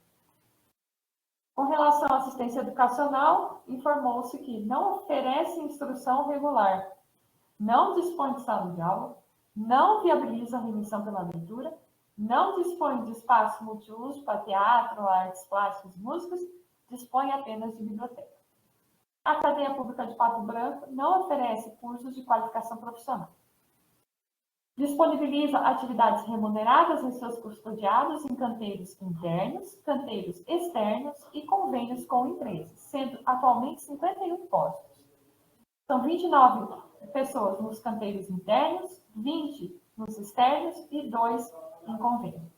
Com relação à assistência educacional, informou-se que não oferece instrução regular, não dispõe de sala de aula, não viabiliza a remissão pela leitura, não dispõe de espaço multiuso para teatro, artes plásticas e músicas, dispõe apenas de biblioteca. A cadeia pública de Pato Branco não oferece cursos de qualificação profissional. Disponibiliza atividades remuneradas em seus custodiados em canteiros internos, canteiros externos e convênios com empresas, sendo atualmente 51 postos. São 29 pessoas nos canteiros internos, 20 nos externos e 2 em convênio.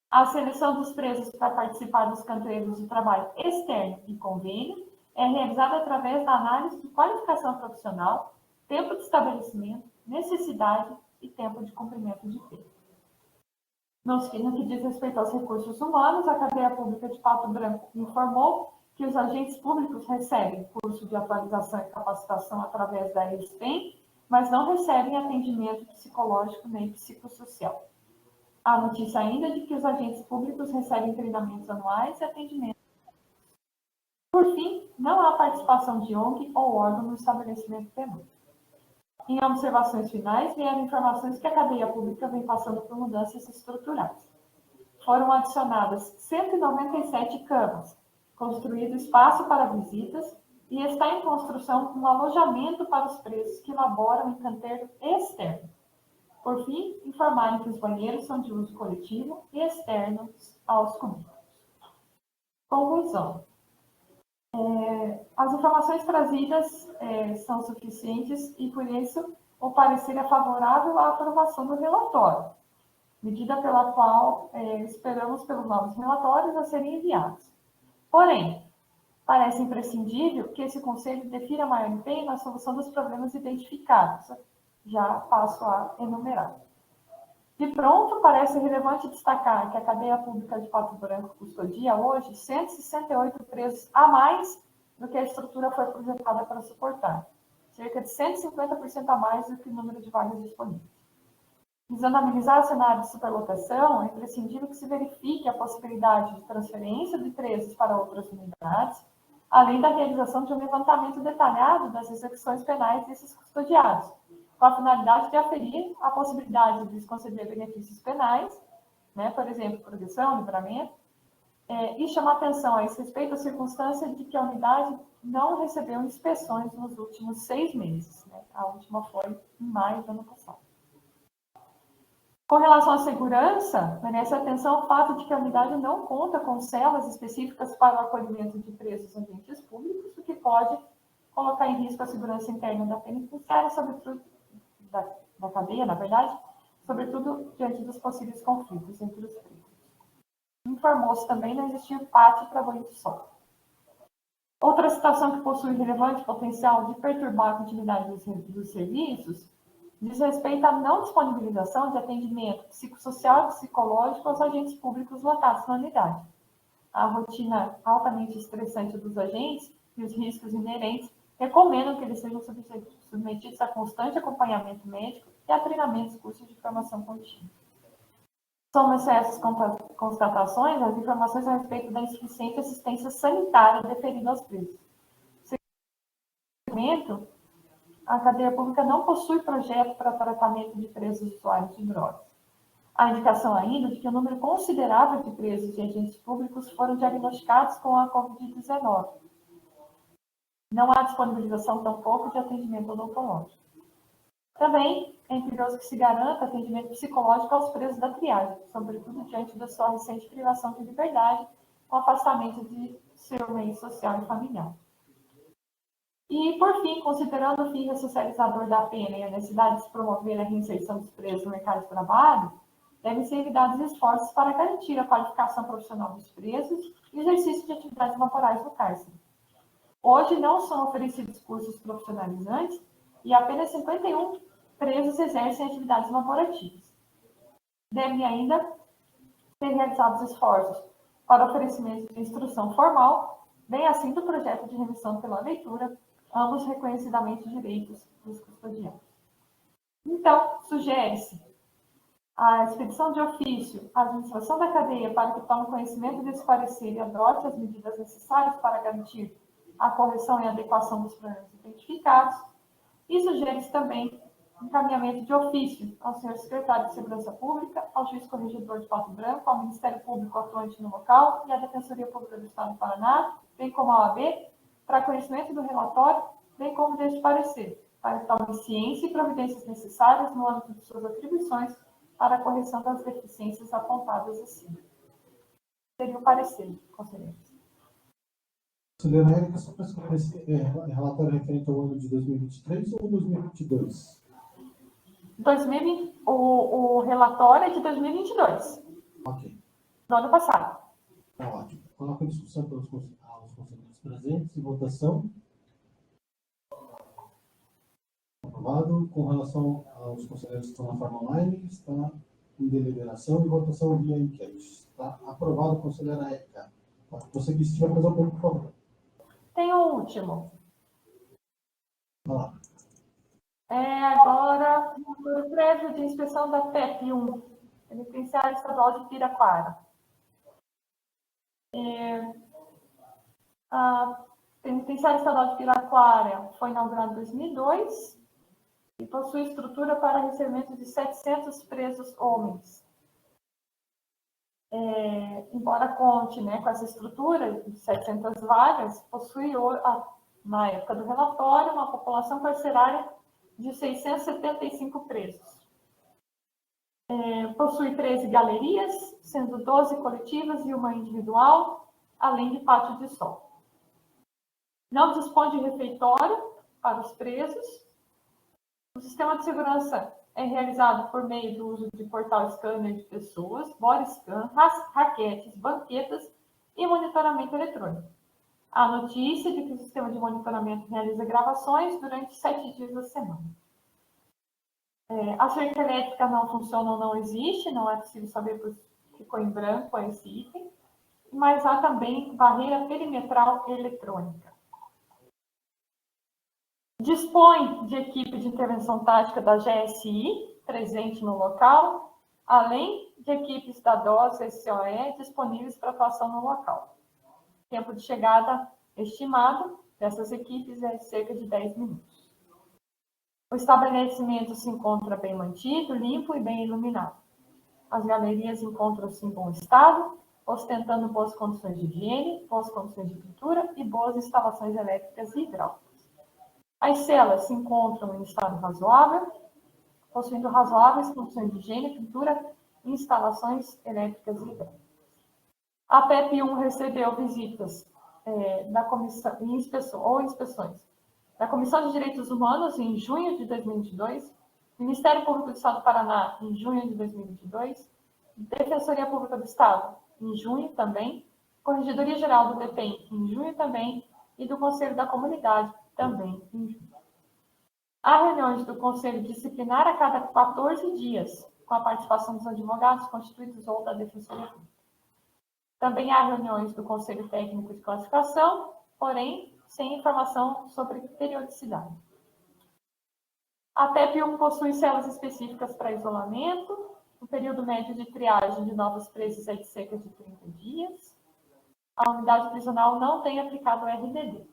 A seleção dos presos para participar dos canteiros de trabalho externo e convênio é realizada através da análise de qualificação profissional, tempo de estabelecimento, necessidade e tempo de cumprimento de pena. No que diz respeito aos recursos humanos, a cadeia pública de Pato Branco informou que os agentes públicos recebem curso de atualização e capacitação através da ESPEN, mas não recebem atendimento psicológico nem psicossocial. Há notícia ainda de que os agentes públicos recebem treinamentos anuais e atendimento. Por fim, não há participação de ONG ou órgão no estabelecimento penal. Em observações finais, vieram informações que a cadeia pública vem passando por mudanças estruturais. Foram adicionadas 197 camas, construído espaço para visitas e está em construção um alojamento para os presos que laboram em canteiro externo. Por fim, informaram que os banheiros são de uso coletivo e externos aos cubículos. Conclusão. As informações trazidas são suficientes e, por isso, o parecer é favorável à aprovação do relatório, medida pela qual esperamos pelos novos relatórios a serem enviados. Porém, parece imprescindível que esse Conselho defina maior empenho na solução dos problemas identificados. Já passo a enumerar. De pronto, parece relevante destacar que a cadeia pública de Pato Branco custodia hoje 168 presos a mais do que a estrutura foi projetada para suportar, cerca de 150% a mais do que o número de vagas disponíveis. Visando amenizar o cenário de superlotação, é imprescindível que se verifique a possibilidade de transferência de presos para outras unidades, além da realização de um levantamento detalhado das execuções penais desses custodiados, com a finalidade de aferir a possibilidade de lhes conceder benefícios penais, por exemplo, proteção, livramento, e chamar atenção a esse respeito à circunstância de que a unidade não recebeu inspeções nos últimos 6 meses. A última foi em maio do ano passado. Com relação à segurança, merece atenção o fato de que a unidade não conta com celas específicas para o acolhimento de presos agentes públicos, o que pode colocar em risco a segurança interna da penitenciária, sobretudo da cadeia, na verdade, sobretudo diante dos possíveis conflitos entre os presos. Informou-se também não existir pátio para banho de sol. Outra situação que possui relevante potencial de perturbar a continuidade dos serviços diz respeito à não disponibilização de atendimento psicossocial e psicológico aos agentes públicos lotados na unidade. A rotina altamente estressante dos agentes e os riscos inerentes recomendam que eles sejam submetidos a constante acompanhamento médico e a treinamentos e cursos de formação contínua. Somam-se a essas constatações as informações a respeito da insuficiente assistência sanitária deferida aos presos. Segundo, a cadeia pública não possui projeto para tratamento de presos usuários de drogas. Há indicação ainda de que um número considerável de presos e agentes públicos foram diagnosticados com a Covid-19. Não há disponibilização tampouco de atendimento odontológico. Também é imperioso que se garanta atendimento psicológico aos presos da triagem, sobretudo diante da sua recente privação de liberdade, com afastamento de seu meio social e familiar. E, por fim, considerando o fim ressocializador da pena e a necessidade de se promover a reinserção dos presos no mercado de trabalho, devem ser enviados esforços para garantir a qualificação profissional dos presos e o exercício de atividades laborais no cárcere. Hoje não são oferecidos cursos profissionalizantes e apenas 51 presos exercem atividades laborativas. Devem ainda ser realizados esforços para oferecimento de instrução formal, bem assim do projeto de remissão pela leitura, ambos reconhecidamente direitos dos custodiados. Então, sugere-se a expedição de ofício à administração da cadeia para que tome conhecimento desse parecer e adote as medidas necessárias para garantir a correção e adequação dos problemas identificados, e sugere-se também encaminhamento de ofício ao senhor secretário de Segurança Pública, ao juiz corregedor de Pato Branco, ao Ministério Público atuante no local e à Defensoria Pública do Estado do Paraná, bem como à OAB, para conhecimento do relatório, bem como deste parecer, para que tome ciência e providências necessárias no âmbito de suas atribuições para a correção das deficiências apontadas acima. Seria o parecer, conselheiros. Conselheira Érica, só para esclarecer, relatório referente ao ano de 2023 ou 2022? O relatório é de 2022. Ok. Do ano passado. Tá ótimo. Coloco em discussão aos conselheiros presentes. Em votação. Aprovado. Com relação aos conselheiros que estão na forma online, está em deliberação e votação via enquete. Está aprovado, conselheira Érica. Pode prosseguir, se tiver mais algum, por favor. Tem o último. Vamos lá. Agora, o prévio de inspeção da PEP 1. Penitenciária Estadual de Piraquara. A Penitenciária Estadual de Piraquara foi inaugurada em 2002 e possui estrutura para recebimento de 700 presos homens. Embora conte, né, com essa estrutura de 700 vagas, possui, na época do relatório, uma população carcerária de 675 presos. Possui 13 galerias, sendo 12 coletivas e uma individual, além de pátio de sol. Não dispõe de refeitório para os presos. O sistema de segurança é realizado por meio do uso de portal scanner de pessoas, bodyscan, raquetes, banquetas e monitoramento eletrônico. Há notícia de que o sistema de monitoramento realiza gravações durante 7 dias da semana. A cerca elétrica não funciona ou não existe, não é possível saber porque ficou em branco esse item, mas há também barreira perimetral eletrônica. Dispõe de equipe de intervenção tática da GSI, presente no local, além de equipes da DOS e SOE disponíveis para atuação no local. O tempo de chegada estimado dessas equipes é cerca de 10 minutos. O estabelecimento se encontra bem mantido, limpo e bem iluminado. As galerias encontram-se em bom estado, ostentando boas condições de higiene, boas condições de pintura e boas instalações elétricas e hidráulicas. As celas se encontram em estado razoável, possuindo razoáveis condições de higiene, pintura e instalações elétricas e hidráulicas. A PEP-1 recebeu visitas da comissão, inspeções da Comissão de Direitos Humanos em junho de 2022, Ministério Público do Estado do Paraná em junho de 2022, Defensoria Pública do Estado em junho também, Corregedoria Geral do DPEM em junho também e do Conselho da Comunidade também em junho. Há reuniões do Conselho Disciplinar a cada 14 dias, com a participação dos advogados constituídos ou da Defensoria Pública. Também há reuniões do Conselho Técnico de Classificação, porém, sem informação sobre periodicidade. A PEP-1 possui celas específicas para isolamento, o período médio de triagem de novos presos é de cerca de 30 dias. A unidade prisional não tem aplicado o RDD.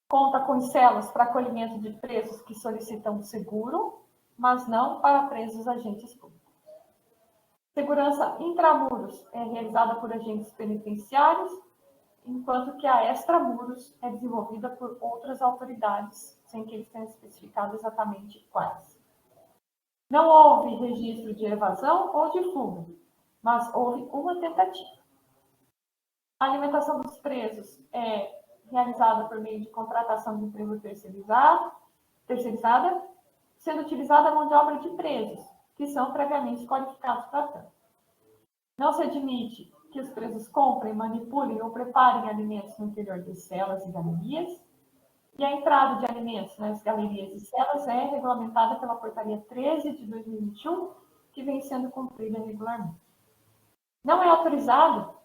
Conta com celas para acolhimento de presos que solicitam seguro, mas não para presos agentes públicos. Segurança intramuros é realizada por agentes penitenciários, enquanto que a extramuros é desenvolvida por outras autoridades, sem que eles tenham especificado exatamente quais. Não houve registro de evasão ou de fuga, mas houve uma tentativa. A alimentação dos presos é realizada por meio de contratação de emprego terceirizada, sendo utilizada a mão de obra de presos, que são previamente qualificados para tanto. Não se admite que os presos comprem, manipulem ou preparem alimentos no interior de celas e galerias, e a entrada de alimentos nas galerias e celas é regulamentada pela Portaria 13 de 2021, que vem sendo cumprida regularmente. Não é autorizado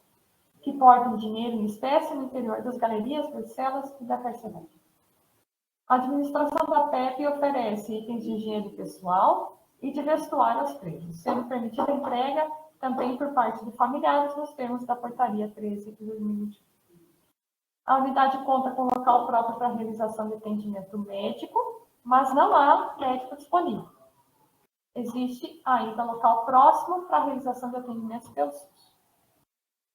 que portem dinheiro em espécie no interior das galerias, das celas e da carcerária. A administração da PEP oferece itens de higiene pessoal e de vestuário aos presos, sendo permitida a entrega também por parte de familiares nos termos da Portaria 13 de 2021. A unidade conta com local próprio para a realização de atendimento médico, mas não há médico disponível. Existe ainda local próximo para a realização de atendimentos pelo SUS.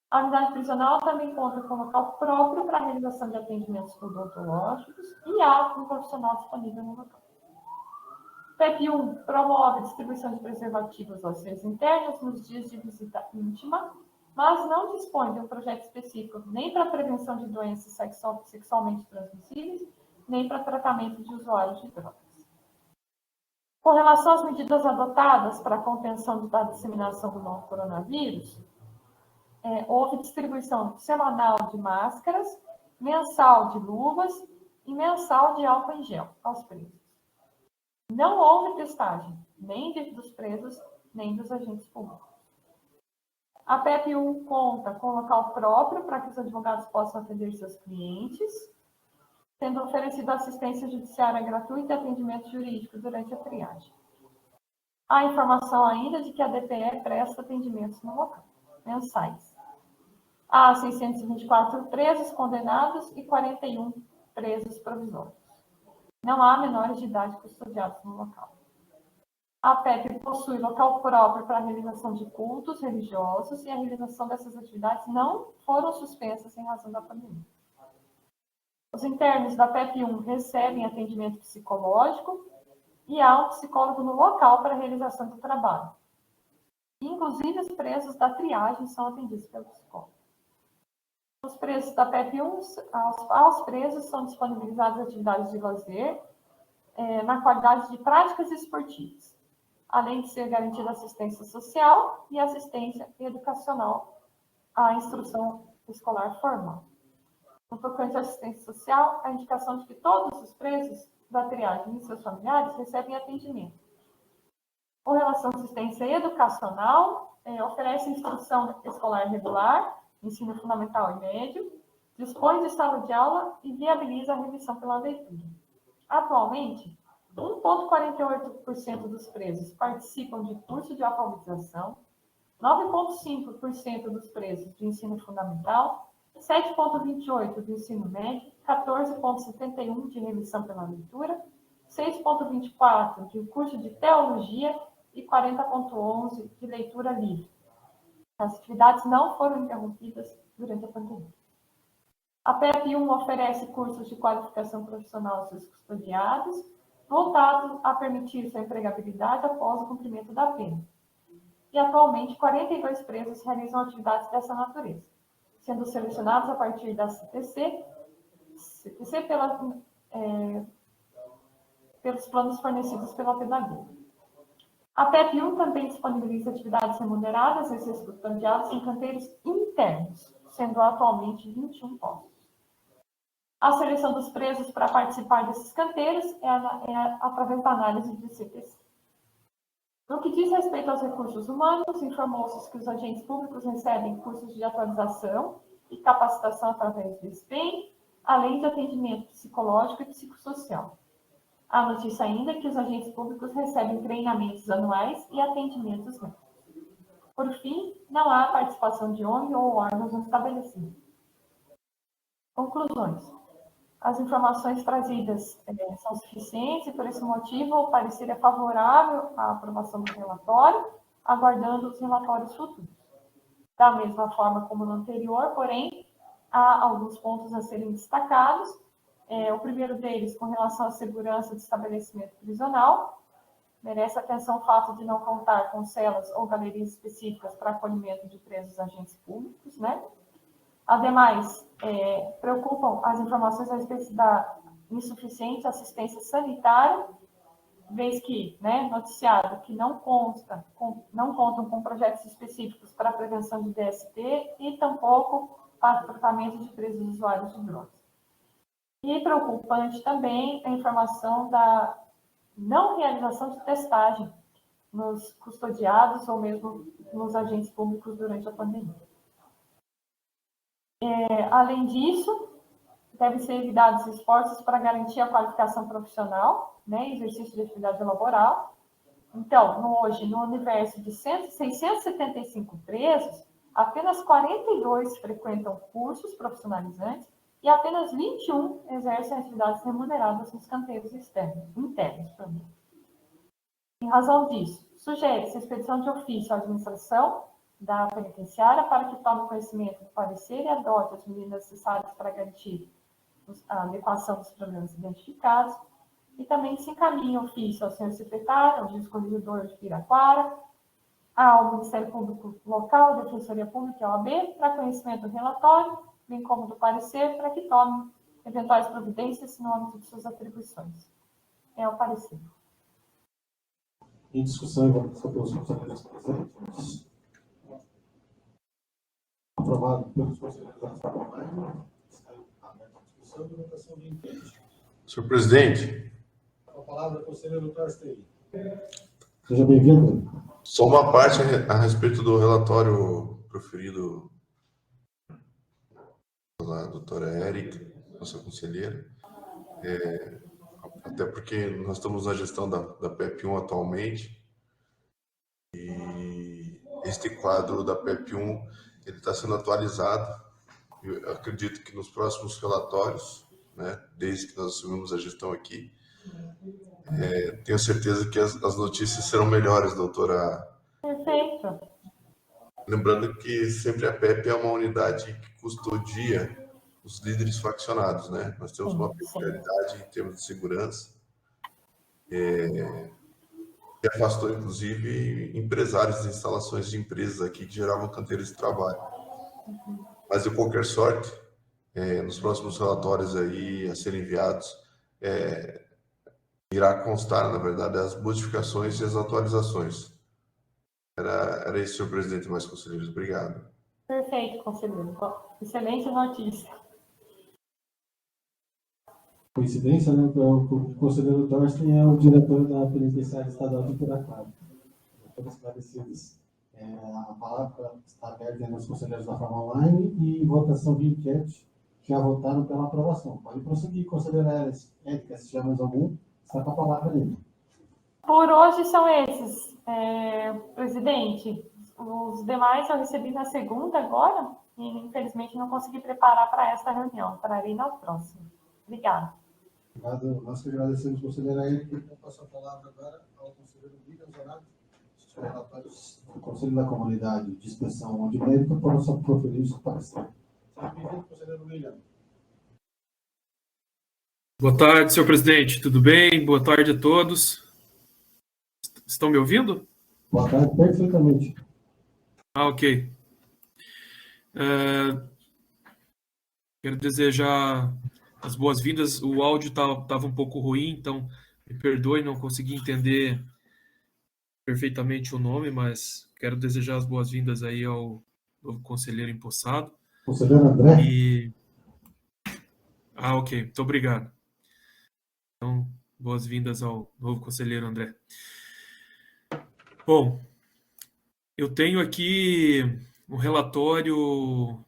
A unidade prisional também conta com local próprio para a realização de atendimentos odontológicos e há um profissional disponível no local. PEP-1 promove a distribuição de preservativos aos seres internos nos dias de visita íntima, mas não dispõe de um projeto específico nem para a prevenção de doenças sexualmente transmissíveis, nem para tratamento de usuários de drogas. Com relação às medidas adotadas para a contenção da disseminação do novo coronavírus, houve distribuição semanal de máscaras, mensal de luvas e mensal de álcool em gel aos presos. Não houve testagem, nem dos presos, nem dos agentes públicos. A PEP-1 conta com local próprio para que os advogados possam atender seus clientes, sendo oferecida assistência judiciária gratuita e atendimento jurídico durante a triagem. Há informação ainda de que a DPE presta atendimentos no local, mensais. Há 624 presos condenados e 41 presos provisórios. Não há menores de idade custodiados no local. A PEP possui local próprio para a realização de cultos religiosos e a realização dessas atividades não foram suspensas em razão da pandemia. Os internos da PEP 1 recebem atendimento psicológico e há um psicólogo no local para a realização do trabalho. Inclusive, os presos da triagem são atendidos pelo psicólogo. Os presos da PEP 1, aos presos são disponibilizadas atividades de lazer na qualidade de práticas esportivas, além de ser garantida assistência social e assistência educacional à instrução escolar formal. No tocante à assistência social, a indicação de que todos os presos da triagem e seus familiares recebem atendimento. Com relação à assistência educacional, oferece instrução escolar regular, ensino fundamental e médio, dispõe de sala de aula e viabiliza a remissão pela leitura. Atualmente, 1,48% dos presos participam de curso de alfabetização, 9,5% dos presos de ensino fundamental, 7,28% do ensino médio, 14,71% de remissão pela leitura, 6,24% de curso de teologia e 40,11% de leitura livre. As atividades não foram interrompidas durante a pandemia. A PEP 1 oferece cursos de qualificação profissional aos seus custodiados, voltados a permitir sua empregabilidade após o cumprimento da pena. E, atualmente, 42 presos realizam atividades dessa natureza, sendo selecionados a partir da CTC pelos planos fornecidos pela pedagoga. A PEP 1 também disponibiliza atividades remuneradas a seus custodiados em canteiros internos, sendo atualmente 21 postos. A seleção dos presos para participar desses canteiros é através da análise de CTC. No que diz respeito aos recursos humanos, informou-se que os agentes públicos recebem cursos de atualização e capacitação através do SPEM, além de atendimento psicológico e psicossocial. Há notícia ainda que os agentes públicos recebem treinamentos anuais e atendimentos médicos. Por fim, não há participação de ONG ou órgãos no estabelecimento. Conclusões. As informações trazidas são suficientes e, por esse motivo, o parecer é favorável à aprovação do relatório, aguardando os relatórios futuros. Da mesma forma como no anterior, porém, há alguns pontos a serem destacados. O primeiro deles, com relação à segurança do estabelecimento prisional, merece atenção o fato de não contar com celas ou galerias específicas para acolhimento de presos agentes públicos, né? Ademais, preocupam as informações a respeito da insuficiente assistência sanitária, vez que, noticiado que não contam com projetos específicos para a prevenção de DST e tampouco para o tratamento de presos usuários de drogas. E preocupante também a informação da não realização de testagem nos custodiados ou mesmo nos agentes públicos durante a pandemia. Além disso, devem ser evitados esforços para garantir a qualificação profissional, exercício de atividade laboral. Então, hoje, no universo de 675 presos, apenas 42 frequentam cursos profissionalizantes e apenas 21 exercem atividades remuneradas nos canteiros internos. Em razão disso, sugere-se a expedição de ofício à administração da penitenciária para que tome conhecimento do parecer e adote as medidas necessárias para garantir a adequação dos problemas identificados, e também se encaminha ofício ao senhor secretário, ao juiz corregedor de Piraquara, ao Ministério Público Local, Defensoria Pública e OAB, para conhecimento do relatório, bem como do parecer, para que tome eventuais providências no âmbito de suas atribuições. É o parecer. Em discussão, votação pelos conselheiros presentes. Aprovado pelos conselheiros da forma online. Está aberta a discussão e votação de inquérito. Senhor presidente. Com a palavra, conselheiro Torsten. Seja bem-vindo. Só uma parte a respeito do relatório proferido pela doutora Érica, nossa conselheira. Até porque nós estamos na gestão da PEP 1 atualmente, este quadro da PEP1 ele está sendo atualizado. Eu acredito que nos próximos relatórios, né, desde que nós assumimos a gestão aqui, tenho certeza que as notícias serão melhores, doutora. Perfeito. Lembrando que sempre a PEP é uma unidade que custodia os líderes faccionados, né? Nós temos uma peculiaridade em termos de segurança, que afastou, inclusive, empresários de instalações de empresas aqui que geravam canteiros de trabalho. Mas, de qualquer sorte, nos próximos relatórios aí a serem enviados, irá constar, na verdade, as modificações e as atualizações. Era isso, senhor presidente, mais conselheiros. Obrigado. Perfeito, conselheiro. Excelente notícia. Coincidência, né? O conselheiro Thorsten é o diretor da Penitenciária Estadual de Piracaba. Todos esclarecidos. A palavra está aberta nos conselheiros da forma online e votação via enquete. Já votaram pela aprovação. Pode prosseguir, conselheira Érica, se tiver mais algum, está com a palavra ainda. Por hoje são esses, presidente. Os demais eu recebi na segunda agora e, infelizmente, não consegui preparar para esta reunião. Trarei na próxima. Obrigada. Obrigado. Nós que agradecemos, conselheira Érica. Eu passo a palavra agora ao conselheiro William Zonato, sobre relatórios do Conselho da Comunidade de Inspeção de Mérito, para só proferir o seu parecer. Bem-vindo, conselheiro William. Boa tarde, senhor presidente. Tudo bem? Boa tarde a todos. Estão me ouvindo? Boa tarde, perfeitamente. Ok. Quero desejar as boas-vindas. O áudio estava um pouco ruim, então me perdoe, não consegui entender perfeitamente o nome, mas quero desejar as boas-vindas aí ao novo conselheiro empossado. Conselheiro André. Ok. Muito obrigado. Então, boas-vindas ao novo conselheiro André. Bom, eu tenho aqui um relatório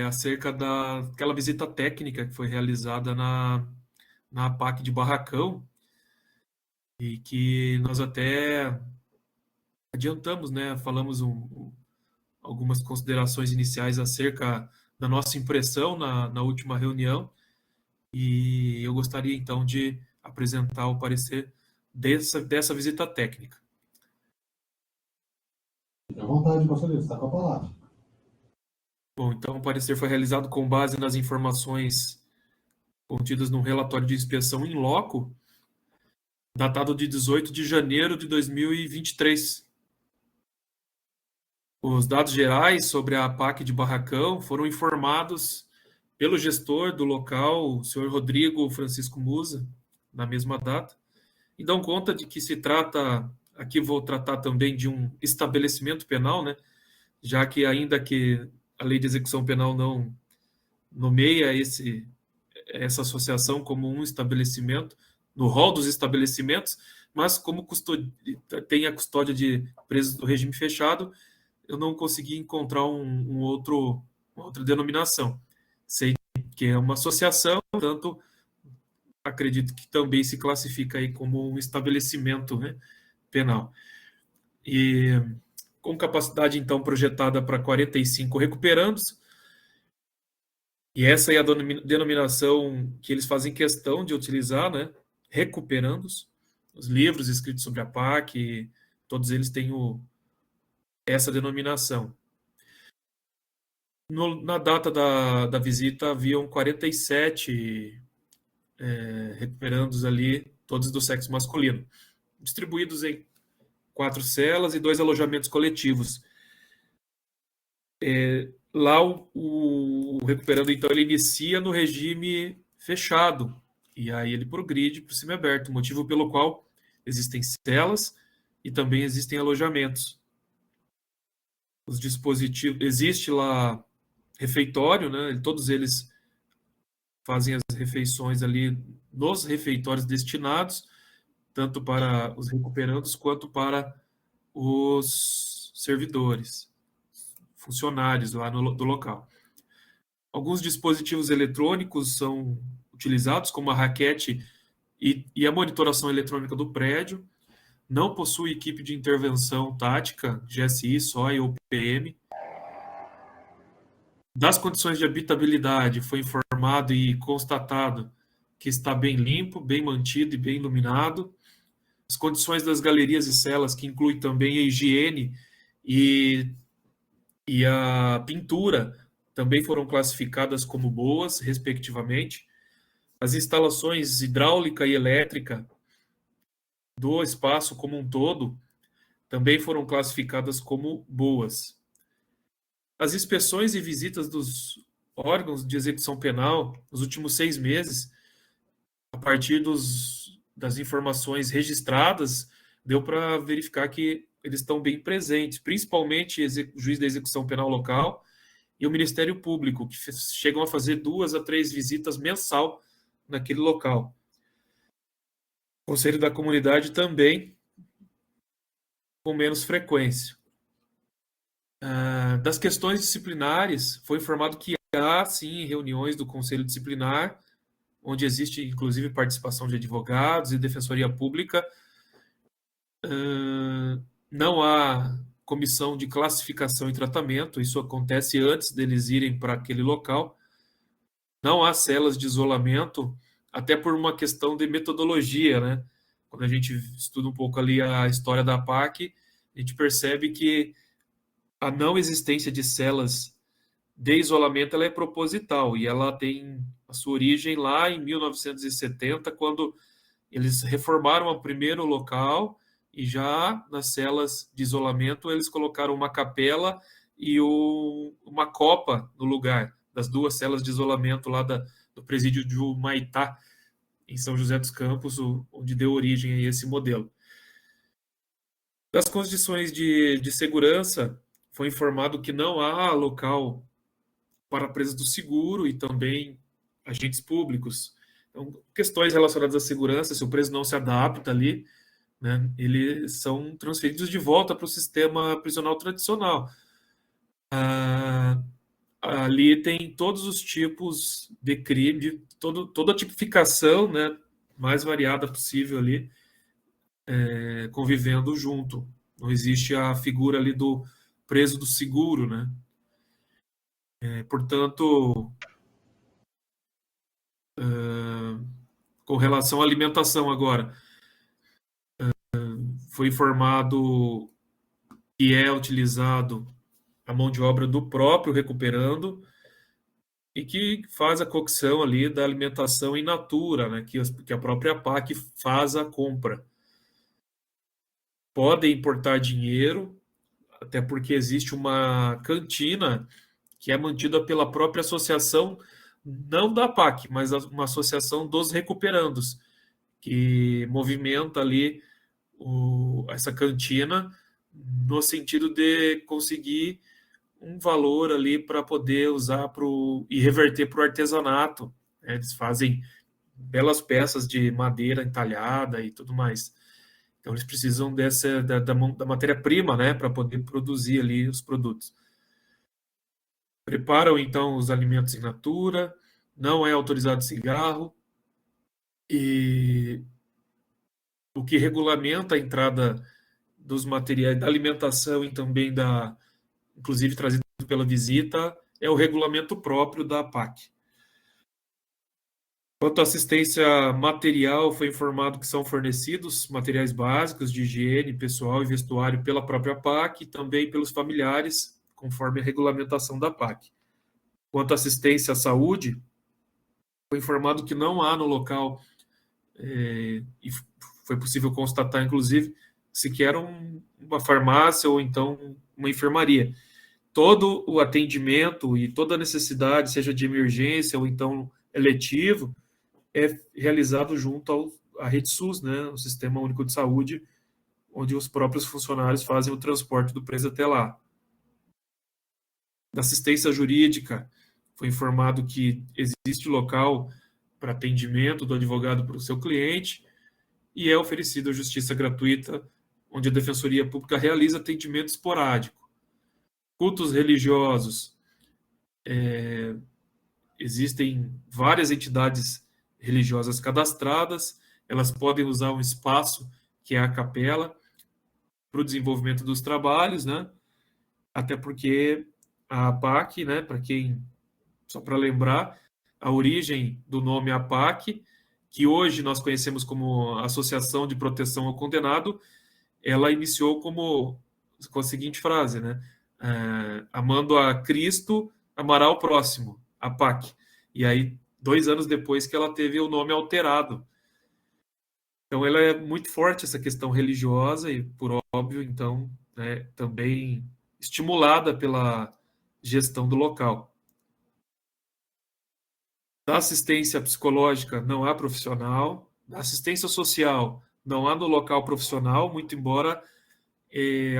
acerca daquela visita técnica que foi realizada na APAC de Barracão e que nós até adiantamos, né? Falamos algumas considerações iniciais acerca da nossa impressão na última reunião e eu gostaria então de apresentar o parecer dessa visita técnica. Fique à vontade, conselheiro, está com a palavra. Bom, então o parecer foi realizado com base nas informações contidas no relatório de inspeção in loco, datado de 18 de janeiro de 2023. Os dados gerais sobre a APAC de Barracão foram informados pelo gestor do local, o senhor Rodrigo Francisco Musa, na mesma data, e dão conta de que se trata, aqui vou tratar também de um estabelecimento penal, né, já que ainda que a lei de execução penal não nomeia essa associação como um estabelecimento, no rol dos estabelecimentos, mas como tem a custódia de presos do regime fechado, eu não consegui encontrar uma outra denominação. Sei que é uma associação, portanto, acredito que também se classifica aí como um estabelecimento, né, penal. E com capacidade, então, projetada para 45 recuperandos, e essa é a denominação que eles fazem questão de utilizar, né, recuperandos. Os livros escritos sobre a PAC, todos eles têm essa denominação. Na data da visita, haviam 47 recuperandos ali, todos do sexo masculino, distribuídos em 4 celas e 2 alojamentos coletivos. Lá o recuperando, então, ele inicia no regime fechado, e aí ele progride para o semiaberto, motivo pelo qual existem celas e também existem alojamentos. Os dispositivos, existe lá refeitório, né? Todos eles fazem as refeições ali nos refeitórios destinados, tanto para os recuperandos quanto para os servidores, funcionários lá do local. Alguns dispositivos eletrônicos são utilizados, como a raquete e a monitoração eletrônica do prédio. não possui equipe de intervenção tática, GSI, SOI ou PM. Das condições de habitabilidade, foi informado e constatado que está bem limpo, bem mantido e bem iluminado. As condições das galerias e celas, que inclui também a higiene e a pintura, também foram classificadas como boas, respectivamente. As instalações hidráulica e elétrica do espaço como um todo também foram classificadas como boas. As inspeções e visitas dos órgãos de execução penal nos últimos 6 meses, a partir das informações registradas, deu para verificar que eles estão bem presentes, principalmente o juiz da execução penal local e o Ministério Público, que chegam a fazer 2 a 3 visitas mensal naquele local. O Conselho da Comunidade também, com menos frequência. Das questões disciplinares, foi informado que há, sim, reuniões do Conselho Disciplinar, onde existe, inclusive, participação de advogados e defensoria pública. Não há comissão de classificação e tratamento, isso acontece antes deles irem para aquele local. Não há celas de isolamento, até por uma questão de metodologia, né? Quando a gente estuda um pouco ali a história da PAC, a gente percebe que a não existência de celas de isolamento ela é proposital e ela tem a sua origem lá em 1970, quando eles reformaram o primeiro local e já nas celas de isolamento eles colocaram uma capela e uma copa no lugar das 2 celas de isolamento lá do presídio de Humaitá, em São José dos Campos, onde deu origem a esse modelo. Das condições de segurança, foi informado que não há local para a presa do seguro e também agentes públicos. Então, questões relacionadas à segurança, se o preso não se adapta ali, né, eles são transferidos de volta para o sistema prisional tradicional. Ali tem todos os tipos de crime, toda a tipificação, né, mais variada possível ali, convivendo junto. Não existe a figura ali do preso do seguro, né? Portanto, com relação à alimentação agora, foi informado que é utilizado a mão de obra do próprio recuperando e que faz a cocção ali da alimentação in natura, né, que a própria PAC faz a compra. Podem importar dinheiro, até porque existe uma cantina que é mantida pela própria associação, não da PAC, mas uma associação dos recuperandos, que movimenta ali essa cantina no sentido de conseguir um valor ali para poder usar e reverter para o artesanato. Eles fazem belas peças de madeira entalhada e tudo mais. Então, eles precisam da matéria-prima, né, para poder produzir ali os produtos. Preparam, então, os alimentos in natura, não é autorizado cigarro, e o que regulamenta a entrada dos materiais da alimentação e também inclusive trazido pela visita, é o regulamento próprio da PAC. Quanto à assistência material, foi informado que são fornecidos materiais básicos de higiene pessoal e vestuário pela própria PAC e também pelos familiares, conforme a regulamentação da PAC. Quanto à assistência à saúde, foi informado que não há no local, e foi possível constatar, inclusive, sequer uma farmácia ou então uma enfermaria. Todo o atendimento e toda a necessidade, seja de emergência ou então eletivo, é realizado junto à Rede SUS, né, o Sistema Único de Saúde, onde os próprios funcionários fazem o transporte do preso até lá. Da assistência jurídica, foi informado que existe local para atendimento do advogado para o seu cliente e é oferecida a justiça gratuita, onde a Defensoria Pública realiza atendimento esporádico. Cultos religiosos, existem várias entidades religiosas cadastradas, elas podem usar um espaço que é a capela, para o desenvolvimento dos trabalhos, né? Até porque a APAC, né, só para lembrar, a origem do nome APAC, que hoje nós conhecemos como Associação de Proteção ao Condenado, ela iniciou com a seguinte frase, né? Amando a Cristo, amará o próximo, APAC. E aí, 2 anos depois que ela teve o nome alterado. Então, ela é muito forte, essa questão religiosa, e, por óbvio, então, né, também estimulada pela gestão do local. Da assistência psicológica, não há profissional. Da assistência social, não há no local profissional, muito embora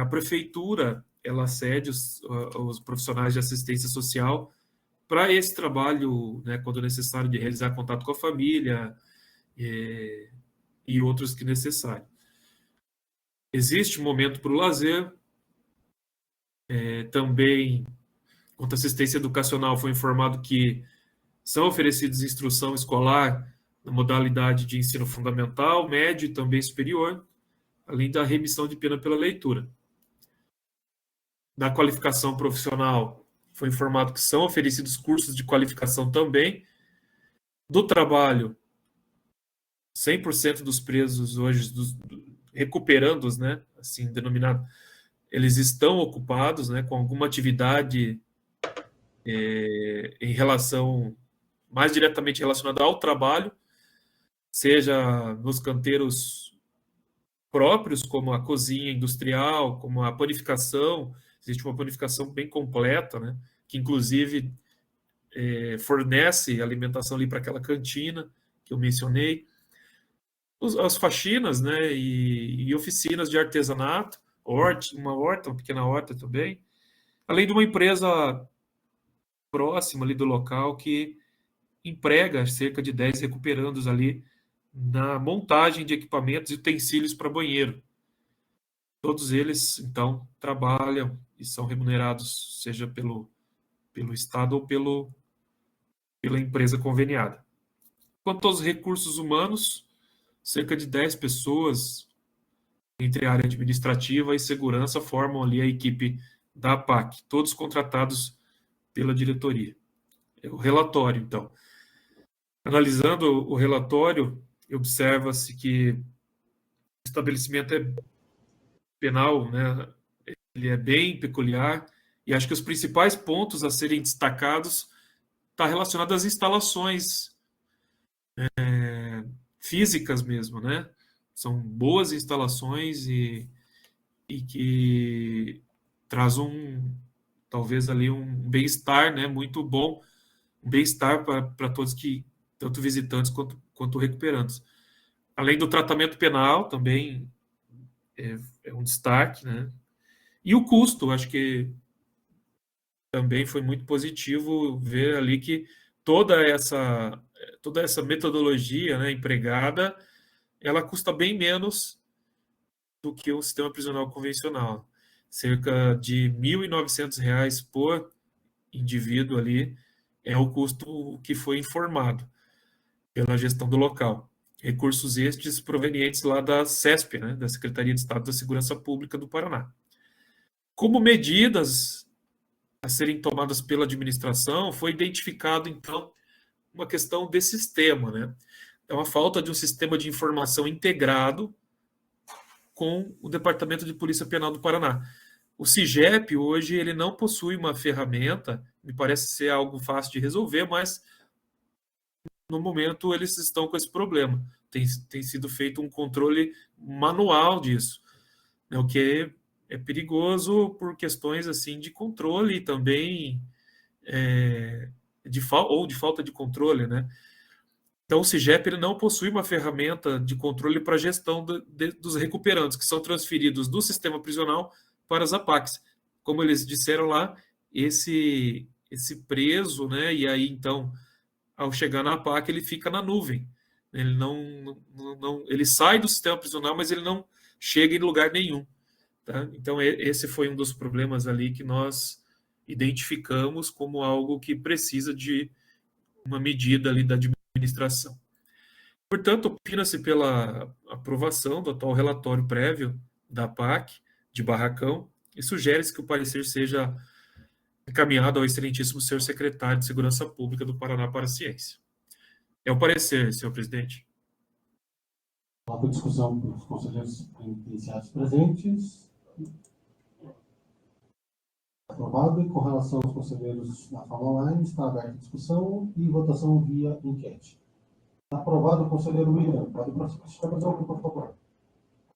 a prefeitura ela cede os profissionais de assistência social para esse trabalho, né, quando necessário, de realizar contato com a família e outros que necessário. Existe um momento para o lazer. Também, quanto à assistência educacional, foi informado que são oferecidos instrução escolar na modalidade de ensino fundamental, médio e também superior, além da remissão de pena pela leitura. Na qualificação profissional, foi informado que são oferecidos cursos de qualificação também. Do trabalho, 100% dos presos hoje, recuperandos, né, assim denominado, eles estão ocupados, né, com alguma atividade em relação, mais diretamente relacionada ao trabalho, seja nos canteiros próprios, como a cozinha industrial, como a panificação. Existe uma panificação bem completa, né, que inclusive fornece alimentação ali para aquela cantina que eu mencionei. As faxinas, né, e oficinas de artesanato, uma pequena horta também, além de uma empresa próxima ali do local que emprega cerca de 10 recuperandos ali na montagem de equipamentos e utensílios para banheiro. Todos eles, então, trabalham e são remunerados, seja pelo Estado ou pela empresa conveniada. Quanto aos recursos humanos, cerca de 10 pessoas, entre a área administrativa e segurança, formam ali a equipe da APAC, todos contratados pela diretoria. O relatório, então. Analisando o relatório, observa-se que o estabelecimento penal, né, ele é bem peculiar, e acho que os principais pontos a serem destacados está relacionado às instalações físicas mesmo, né? São boas instalações e que traz talvez ali um bem-estar, né, muito bom, um bem-estar para todos que, tanto visitantes quanto recuperantes. Além do tratamento penal, também é um destaque, né? E o custo, acho que também foi muito positivo ver ali que toda essa metodologia, né, empregada, ela custa bem menos do que o sistema prisional convencional. Cerca de R$ 1.900 por indivíduo ali é o custo que foi informado pela gestão do local. Recursos estes provenientes lá da SESP, né, da Secretaria de Estado da Segurança Pública do Paraná. Como medidas a serem tomadas pela administração, foi identificado, então, uma questão de sistema, né? Então, a falta de um sistema de informação integrado com o Departamento de Polícia Penal do Paraná. O CIGEP, hoje, ele não possui uma ferramenta, me parece ser algo fácil de resolver, mas, no momento, eles estão com esse problema. Tem sido feito um controle manual disso, né, o que é perigoso por questões assim de controle e também de falta de controle, né? Então, o CIGEP ele não possui uma ferramenta de controle para a gestão dos recuperantes, que são transferidos do sistema prisional para as APACs. Como eles disseram lá, esse preso, né? E aí, então, ao chegar na APAC, ele fica na nuvem. Ele ele sai do sistema prisional, mas ele não chega em lugar nenhum. Tá? Então, esse foi um dos problemas ali que nós identificamos como algo que precisa de uma medida ali da administração. Portanto, opina-se pela aprovação do atual relatório prévio da APAC, de Barracão e sugere-se que o parecer seja encaminhado ao excelentíssimo senhor secretário de Segurança Pública do Paraná para a Ciência. É o parecer, senhor presidente. Abre discussão dos conselheiros penitenciários presentes. Aprovado. E com relação aos conselheiros na fala online, está aberta a discussão e votação via enquete. Aprovado, conselheiro William. Pode prosseguir, por favor.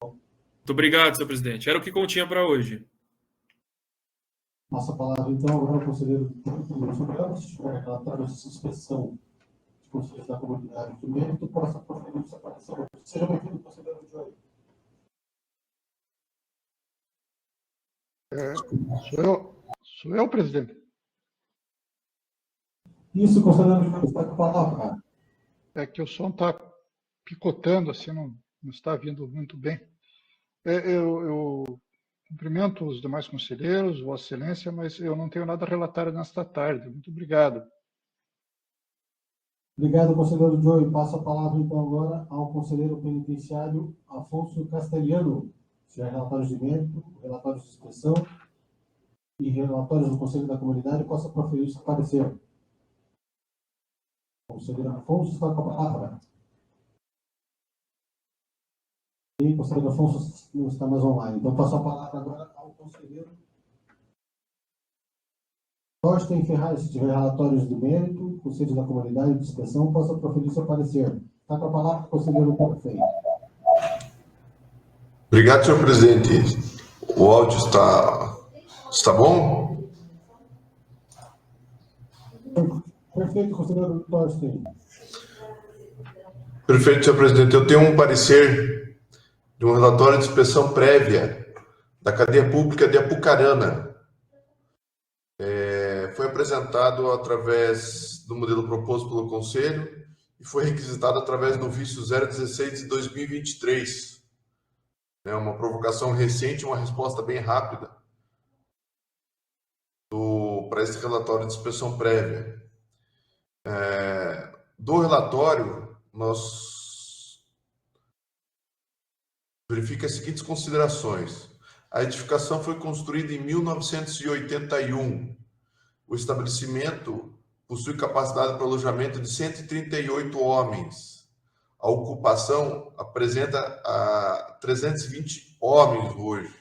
Muito obrigado, senhor presidente. Era o que continha para hoje. Passa a palavra, então, agora ao conselheiro Supremo, se tiver relatório de suspensão de conselheiros da comunidade do mérito, possa proferir essa aparição. Seja bem-vindo, conselheiro Joey. Sou eu, presidente? Isso, conselheiro Joey, está com a palavra. É que o som está picotando, assim, não está vindo muito bem. Eu cumprimento os demais conselheiros, Vossa Excelência, mas eu não tenho nada a relatar nesta tarde. Muito obrigado. Obrigado, conselheiro Joey. Passo a palavra, então, agora ao conselheiro penitenciário Afonso Castelhano. Se tiver relatórios de mérito, relatórios de inspeção e relatórios do Conselho da Comunidade, possa proferir seu parecer. Conselheiro Afonso, está com a palavra. E o conselheiro Afonso não está mais online. Então, passo a palavra agora ao conselheiro Torsten Ferraz. Se tiver relatórios de mérito, Conselho da Comunidade de inspeção, possa proferir seu parecer. Está com a palavra o conselheiro Perfeito. Obrigado, senhor presidente. O áudio está bom? Perfeito, conselheiro Torsten. Perfeito, senhor presidente. Eu tenho um parecer de um relatório de inspeção prévia da cadeia pública de Apucarana. Foi apresentado através do modelo proposto pelo Conselho e foi requisitado através do vício 016 de 2023. É uma provocação recente, uma resposta bem rápida para esse relatório de inspeção prévia. Do relatório, nós verifica as seguintes considerações. A edificação foi construída em 1981. O estabelecimento possui capacidade para alojamento de 138 homens. A ocupação apresenta 320 homens hoje.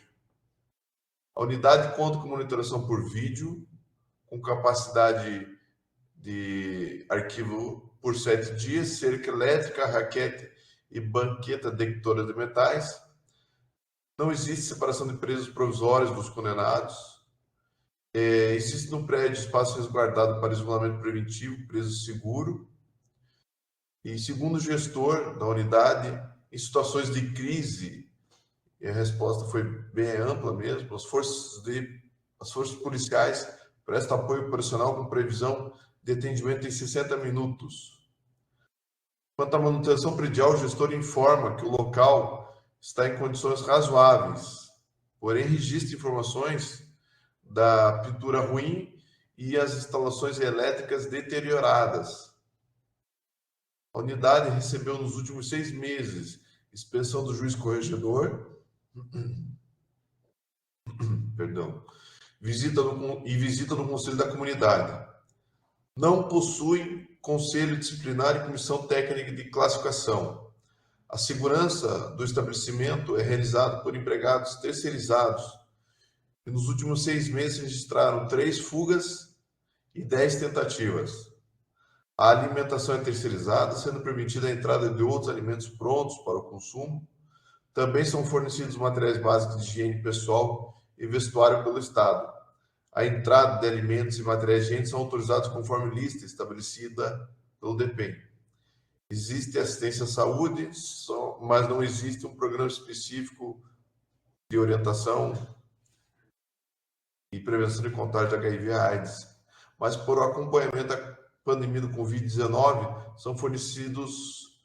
A unidade conta com monitoração por vídeo, com capacidade de arquivo por 7 dias, cerca elétrica, raquete e banqueta detectora de metais. Não existe separação de presos provisórios dos condenados. Existe no prédio espaço resguardado para isolamento preventivo, preso seguro. E segundo o gestor da unidade, em situações de crise, e a resposta foi bem ampla mesmo, as forças policiais prestam apoio operacional com previsão de atendimento em 60 minutos. Quanto à manutenção predial, o gestor informa que o local está em condições razoáveis, porém registra informações da pintura ruim e as instalações elétricas deterioradas. A unidade recebeu nos últimos 6 meses inspeção do juiz corregedor, visita no Conselho da Comunidade. Não possui conselho disciplinar e comissão técnica de classificação. A segurança do estabelecimento é realizada por empregados terceirizados e nos últimos 6 meses registraram 3 fugas e 10 tentativas. A alimentação é terceirizada, sendo permitida a entrada de outros alimentos prontos para o consumo. Também são fornecidos materiais básicos de higiene pessoal e vestuário pelo Estado. A entrada de alimentos e materiais de higiene são autorizados conforme lista estabelecida pelo DEPEN. Existe assistência à saúde, mas não existe um programa específico de orientação e prevenção de contágio de HIV/AIDS. Mas por acompanhamento da pandemia do Covid-19, são fornecidos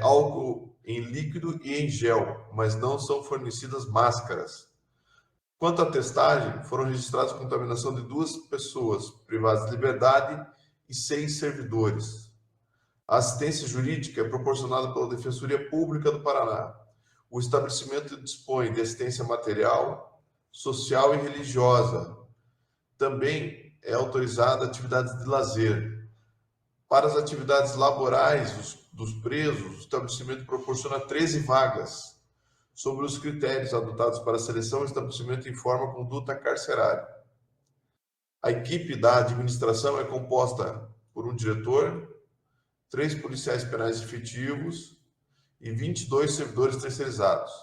álcool em líquido e em gel, mas não são fornecidas máscaras. Quanto à testagem, foram registradas contaminação de 2 pessoas privadas de liberdade e 6 servidores. A assistência jurídica é proporcionada pela Defensoria Pública do Paraná. O estabelecimento dispõe de assistência material, social e religiosa. Também é autorizada atividades de lazer. Para as atividades laborais dos presos, o estabelecimento proporciona 13 vagas. Sobre os critérios adotados para a seleção, o estabelecimento informa a conduta carcerária. A equipe da administração é composta por um diretor, 3 policiais penais efetivos e 22 servidores terceirizados.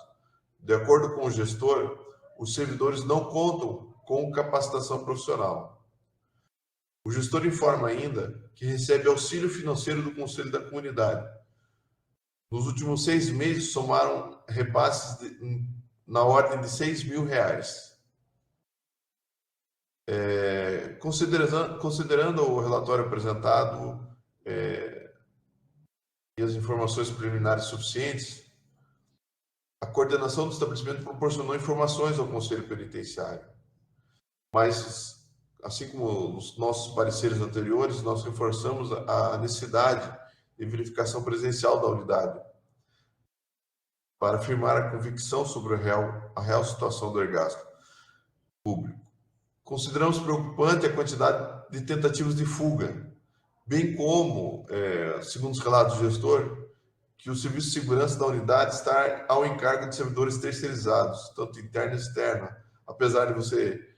De acordo com o gestor, os servidores não contam com capacitação profissional. O gestor informa ainda que recebe auxílio financeiro do Conselho da Comunidade. Nos últimos 6 meses, somaram repasses na ordem de R$6.000. Considerando o relatório apresentado e as informações preliminares suficientes, a coordenação do estabelecimento proporcionou informações ao Conselho Penitenciário. Mas, assim como os nossos pareceres anteriores, nós reforçamos a necessidade de verificação presencial da unidade para afirmar a convicção sobre a real situação do ergástuo público. Consideramos preocupante a quantidade de tentativas de fuga, bem como, segundo os relatos do gestor, que o serviço de segurança da unidade está ao encargo de servidores terceirizados, tanto interno e externo. Apesar de você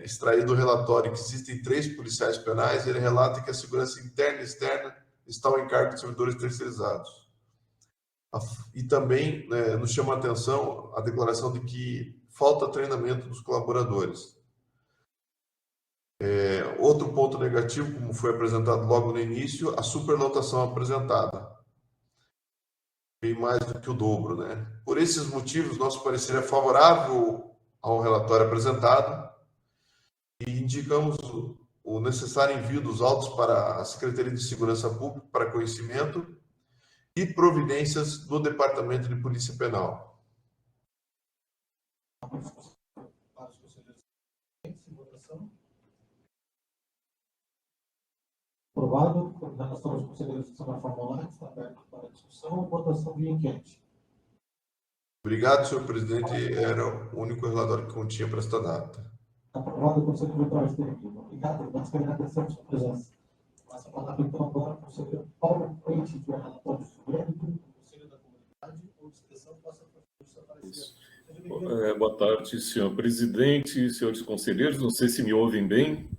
extrair do relatório que existem 3 policiais penais, ele relata que a segurança interna e externa está ao encargo de servidores terceirizados. E também nos chama a atenção a declaração de que falta treinamento dos colaboradores. Outro ponto negativo, como foi apresentado logo no início, a superlotação apresentada. Bem mais do que o dobro, né? Por esses motivos, nosso parecer é favorável ao relatório apresentado e indicamos o necessário envio dos autos para a Secretaria de Segurança Pública para conhecimento e providências do Departamento de Polícia Penal. Para os conselheiros em votação. Aprovado. Com relação aos conselheiros que estão na formulária, está aberto para discussão. Votação via enquete. Obrigado, senhor presidente. Era o único relatório que continha para esta data. Aprovado o conselheiro eleitoral externo. Obrigado. Nós queremos agradecer a sua presença. Passa a palavra, então, agora ao conselheiro Paulo Coelho, que é relatório supremo do Conselho da Comunidade, ou discussão, possa aparecer. Boa tarde, senhor presidente, senhores conselheiros. Não sei se me ouvem bem.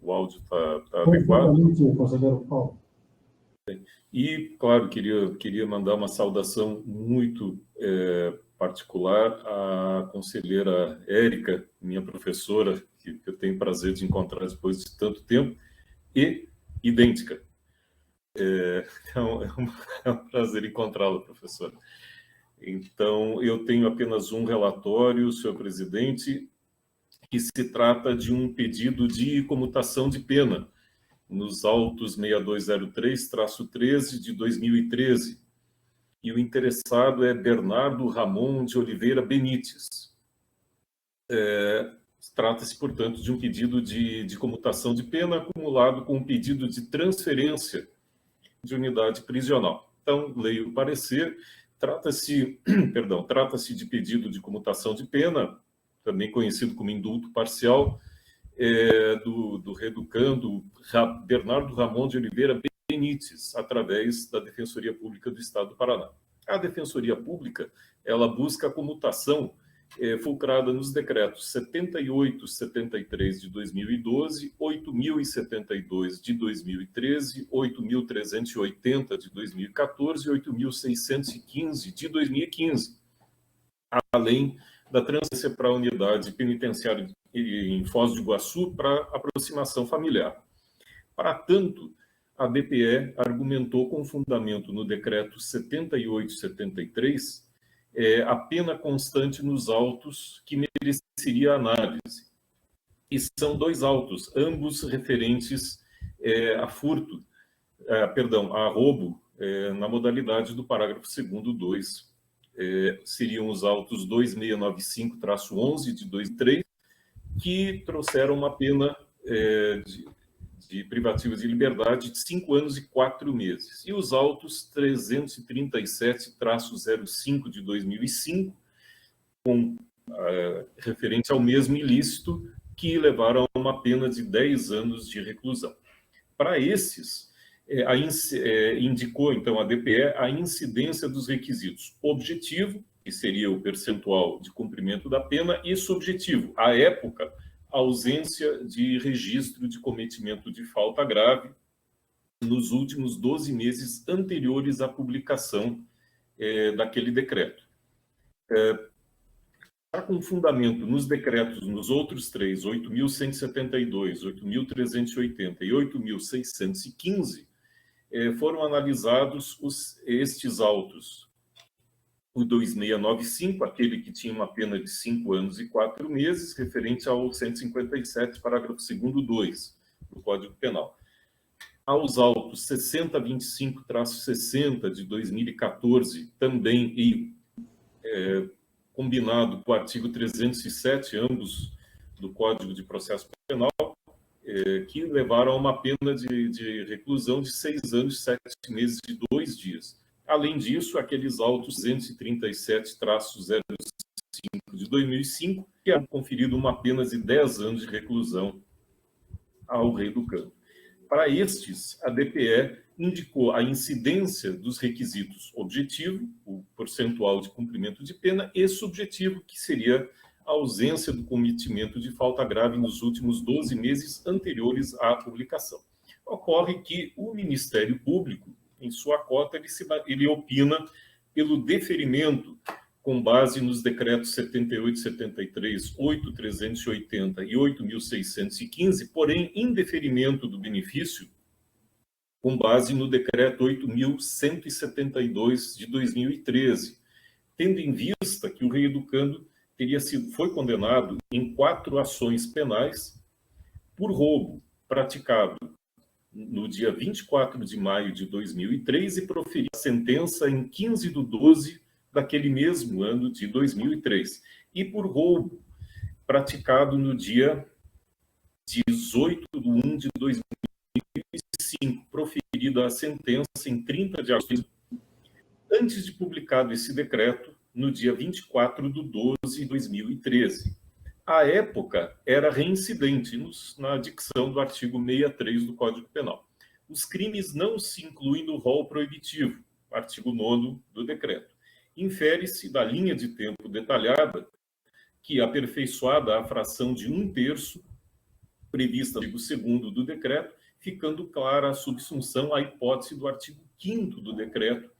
O áudio está adequado. Conselheiro Paulo. E, claro, queria mandar uma saudação muito particular à conselheira Érica, minha professora, que eu tenho prazer de encontrar depois de tanto tempo, e idêntica. É um prazer encontrá-la, professora. Então, eu tenho apenas um relatório, senhor presidente, que se trata de um pedido de comutação de pena nos autos 6203-13 de 2013. E o interessado é Bernardo Ramon de Oliveira Benites. Trata-se, portanto, de um pedido de comutação de pena acumulado com um pedido de transferência de unidade prisional. Então, leio o parecer. Trata-se de pedido de comutação de pena, também conhecido como indulto parcial, do reeducando Bernardo Ramon de Oliveira Benites, através da Defensoria Pública do Estado do Paraná. A Defensoria Pública, ela busca a comutação fulcrada nos decretos 7873 de 2012, 8072 de 2013, 8380 de 2014 e 8615 de 2015, além da transferência para a unidade penitenciária em Foz do Iguaçu para aproximação familiar. Para tanto, a DPE argumentou com fundamento no decreto 7873 a pena constante nos autos que mereceria análise. E são 2 autos, ambos referentes a furto, a roubo, na modalidade do parágrafo 2º 2. Seriam os autos 2695-11 de 2003, que trouxeram uma pena de privativa de liberdade de 5 anos e 4 meses. E os autos 337-05 de 2005, com referente ao mesmo ilícito que levaram a uma pena de 10 anos de reclusão. Para esses, indicou, então, a DPE a incidência dos requisitos objetivo, que seria o percentual de cumprimento da pena, e subjetivo, à época, a ausência de registro de cometimento de falta grave nos últimos 12 meses anteriores à publicação daquele decreto. Com fundamento nos decretos, nos outros três, 8.172, 8.380 e 8.615, foram analisados estes autos. O 2695, aquele que tinha uma pena de 5 anos e 4 meses, referente ao 157, parágrafo 2º, 2, do Código Penal. Aos autos 6025-60 de 2014, também combinado com o artigo 307, ambos do Código de Processo Penal, que levaram a uma pena de reclusão de 6 anos, 7 meses e 2 dias. Além disso, aqueles autos 237-05 de 2005, que haviam conferido uma pena de 10 anos de reclusão ao reeducando. Para estes, a DPE indicou a incidência dos requisitos objetivo, o percentual de cumprimento de pena, e subjetivo, que seria a ausência do cometimento de falta grave nos últimos 12 meses anteriores à publicação. Ocorre que o Ministério Público, em sua cota, ele opina pelo deferimento com base nos decretos 78, 73, 8.380 e 8.615, porém, em deferimento do benefício, com base no decreto 8.172 de 2013, tendo em vista que o reeducando foi condenado em 4 ações penais por roubo praticado no dia 24 de maio de 2003 e proferiu a sentença em 15/12 daquele mesmo ano de 2003, e por roubo praticado no dia 18/1 de 2005, proferida a sentença em 30 de agosto, antes de publicado esse decreto, no dia 24/12 de 2013. À época, era reincidente na dicção do artigo 63 do Código Penal. Os crimes não se incluem no rol proibitivo, artigo 9º do decreto. Infere-se da linha de tempo detalhada que, aperfeiçoada a fração de 1/3, prevista no artigo 2º do decreto, ficando clara a subsunção à hipótese do artigo 5º do decreto,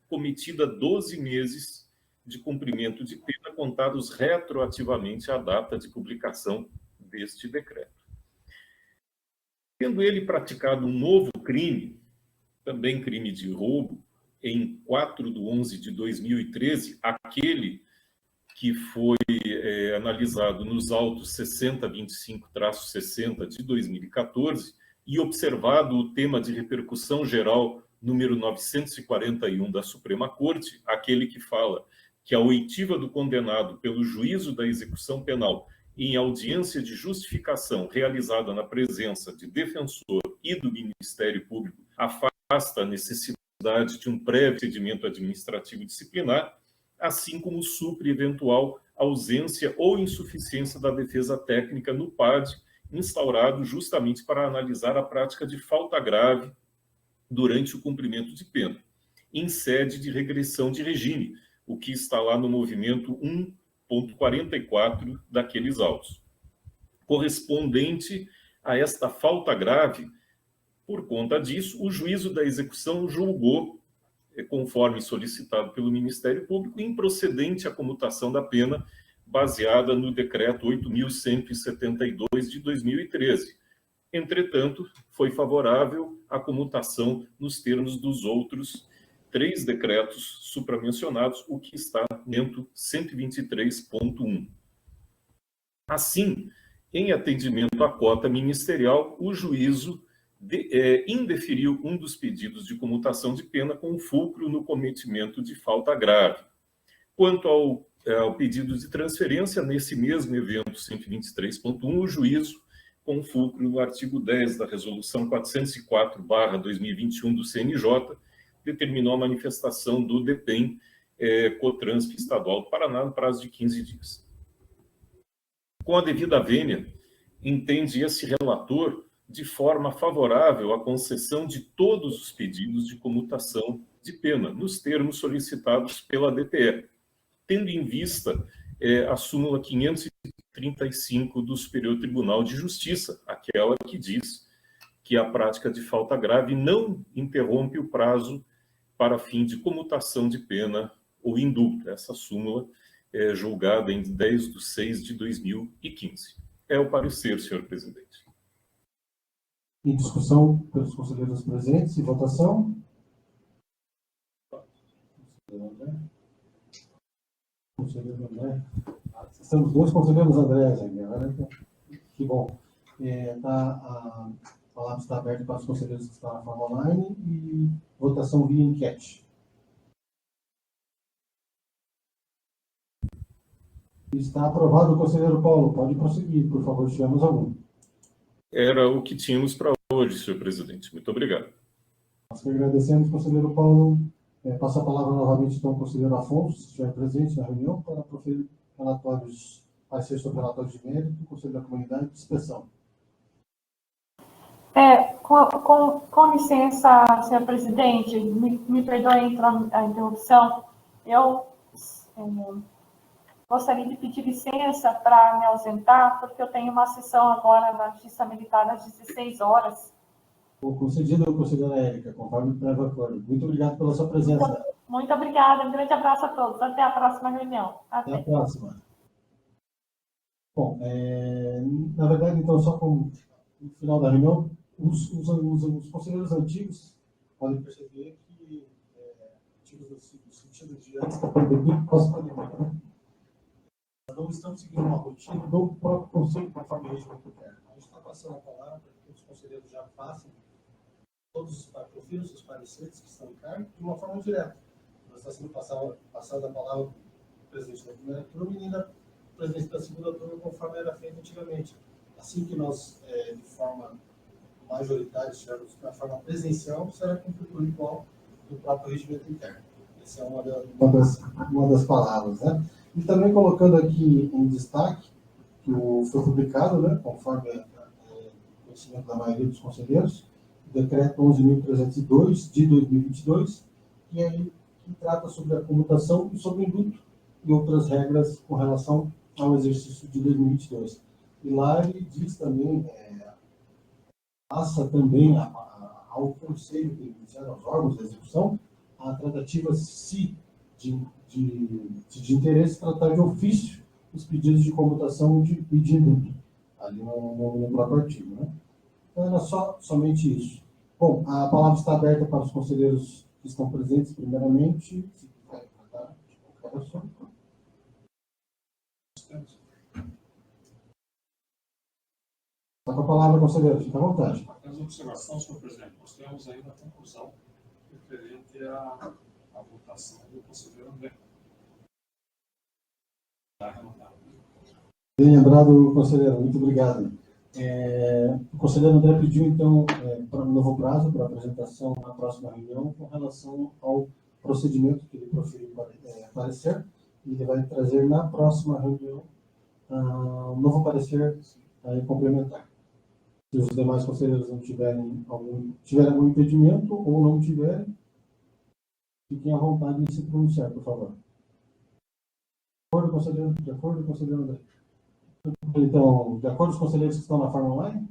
cometida 12 meses de cumprimento de pena contados retroativamente à data de publicação deste decreto. Tendo ele praticado um novo crime, também crime de roubo, em 4/11 de 2013, aquele que foi analisado nos autos 6025-60 de 2014, e observado o tema de repercussão geral número 941 da Suprema Corte, aquele que fala que a oitiva do condenado pelo juízo da execução penal em audiência de justificação realizada na presença de defensor e do Ministério Público afasta a necessidade de um prévio procedimento administrativo disciplinar, assim como supre eventual ausência ou insuficiência da defesa técnica no PAD, instaurado justamente para analisar a prática de falta grave durante o cumprimento de pena, em sede de regressão de regime, o que está lá no movimento 1.44 daqueles autos. Correspondente a esta falta grave, por conta disso, o juízo da execução julgou, conforme solicitado pelo Ministério Público, improcedente a comutação da pena baseada no decreto 8.172 de 2013. Entretanto, foi favorável a comutação nos termos dos outros 3 decretos supramencionados, o que está no 123.1. Assim, em atendimento à cota ministerial, o juízo indeferiu um dos pedidos de comutação de pena com fulcro no cometimento de falta grave. Quanto ao pedido de transferência, nesse mesmo evento 123.1, o juízo, com fulcro no artigo 10 da Resolução 404/2021 do CNJ, determinou a manifestação do DEPEN Cotransp Estadual do Paraná no prazo de 15 dias. Com a devida vênia, entende esse relator de forma favorável à concessão de todos os pedidos de comutação de pena, nos termos solicitados pela DPE, tendo em vista a súmula 535 do Superior Tribunal de Justiça, aquela que diz que a prática de falta grave não interrompe o prazo para fim de comutação de pena ou indulto. Essa súmula é julgada em 10/6/2015. É o parecer, senhor presidente. Em discussão pelos conselheiros presentes e votação. Conselheiro André. Estamos 2 conselheiros Andrés ainda, né? Que bom. A palavra está aberta para os conselheiros que estão na forma online e votação via enquete. Está aprovado o conselheiro Paulo. Pode prosseguir, por favor, se tivermos algum. Era o que tínhamos para hoje, senhor presidente. Muito obrigado. Nós que agradecemos, conselheiro Paulo. Passo a palavra novamente, então, ao conselheiro Afonso, se estiver presente na reunião, para proferir relatórios, parecer sobre relatórios de mérito, Conselho da Comunidade de Inspeção. Com licença, senhor presidente, me perdoe a interrupção. Eu gostaria de pedir licença para me ausentar, porque eu tenho uma sessão agora na Justiça Militar às 16 horas. Concedido ao conselheiro Érica, conforme prévio acordo. Muito obrigado pela sua presença. Muito obrigada. Um grande abraço a todos. Até a próxima reunião. Até a próxima. Bom, na verdade, então, só no final da reunião, os conselheiros antigos podem perceber que, antigos no sentido de antes da pandemia e pós-pandemia, não estamos seguindo uma rotina do próprio Conselho conforme a regimento interno. A gente está passando a palavra para que os conselheiros já façam todos profilam seus pareceres que estão em cargo de uma forma direta. Nós está sendo passada a palavra para o presidente da primeira turma e da presidente da segunda turma, conforme era feito antigamente. Assim que nós, de forma majoritária, estivermos na forma presencial, será cumprido o ritual do próprio regimento interno. Essa é uma das palavras, né? E também colocando aqui em destaque que foi publicado, né, conforme o conhecimento da maioria dos conselheiros, o decreto 11.302 de 2022, que trata sobre a comutação e sobre o indulto e outras regras com relação ao exercício de 2022. E lá ele diz também, passa também ao Conselho de aos órgãos da execução, a tratativa, se de interesse, tratar de ofício os pedidos de comutação e de indulto, ali no próprio artigo, né? Então, era somente isso. Bom, a palavra está aberta para os conselheiros que estão presentes, primeiramente. Se quiser tratar de qualquer assunto. Está com a palavra, conselheiro, fica à vontade. Apenas uma observação, senhor presidente. Nós temos ainda a conclusão referente à votação do conselheiro André. Bem lembrado, conselheiro, muito obrigado. O conselheiro André pediu, então, para um novo prazo para apresentação na próxima reunião com relação ao procedimento que ele proferiu parecer, e ele vai trazer na próxima reunião um novo parecer complementar. Se os demais conselheiros não tiverem algum impedimento ou não tiverem, fiquem à vontade de se pronunciar, por favor. De acordo, conselheiro André? Então, de acordo com os conselheiros que estão na forma online?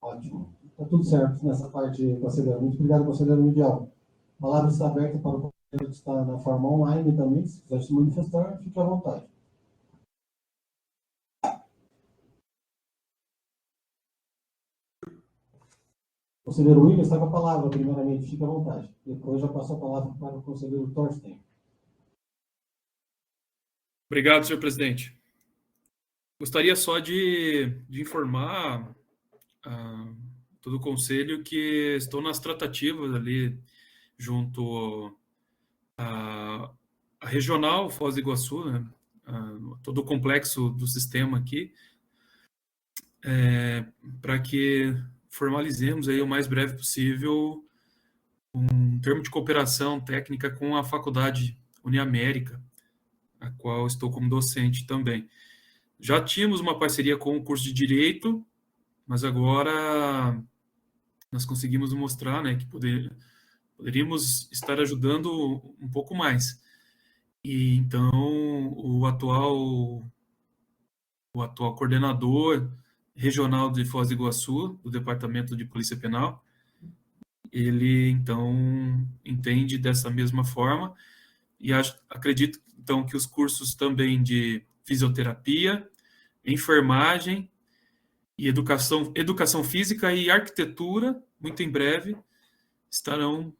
Ótimo. Está tudo certo nessa parte, conselheiro. Muito obrigado, conselheiro Miguel. A palavra está aberta para o conselheiro que está na forma online também. Se quiser se manifestar, fique à vontade. Conselheiro William está com a palavra, primeiramente. Fique à vontade. Depois já passo a palavra para o conselheiro Thorsten. Obrigado, senhor presidente. Gostaria só de informar todo o conselho que estou nas tratativas ali junto à regional Foz do Iguaçu, né, todo o complexo do sistema aqui, para que formalizemos aí o mais breve possível um termo de cooperação técnica com a Faculdade Uniamérica, a qual estou como docente também. Já tínhamos uma parceria com o curso de Direito, mas agora nós conseguimos mostrar, né, que poderíamos estar ajudando um pouco mais. E então o atual coordenador regional de Foz do Iguaçu, do Departamento de Polícia Penal, ele então entende dessa mesma forma e acredito então que os cursos também de fisioterapia, enfermagem e educação física e arquitetura, muito em breve, estarão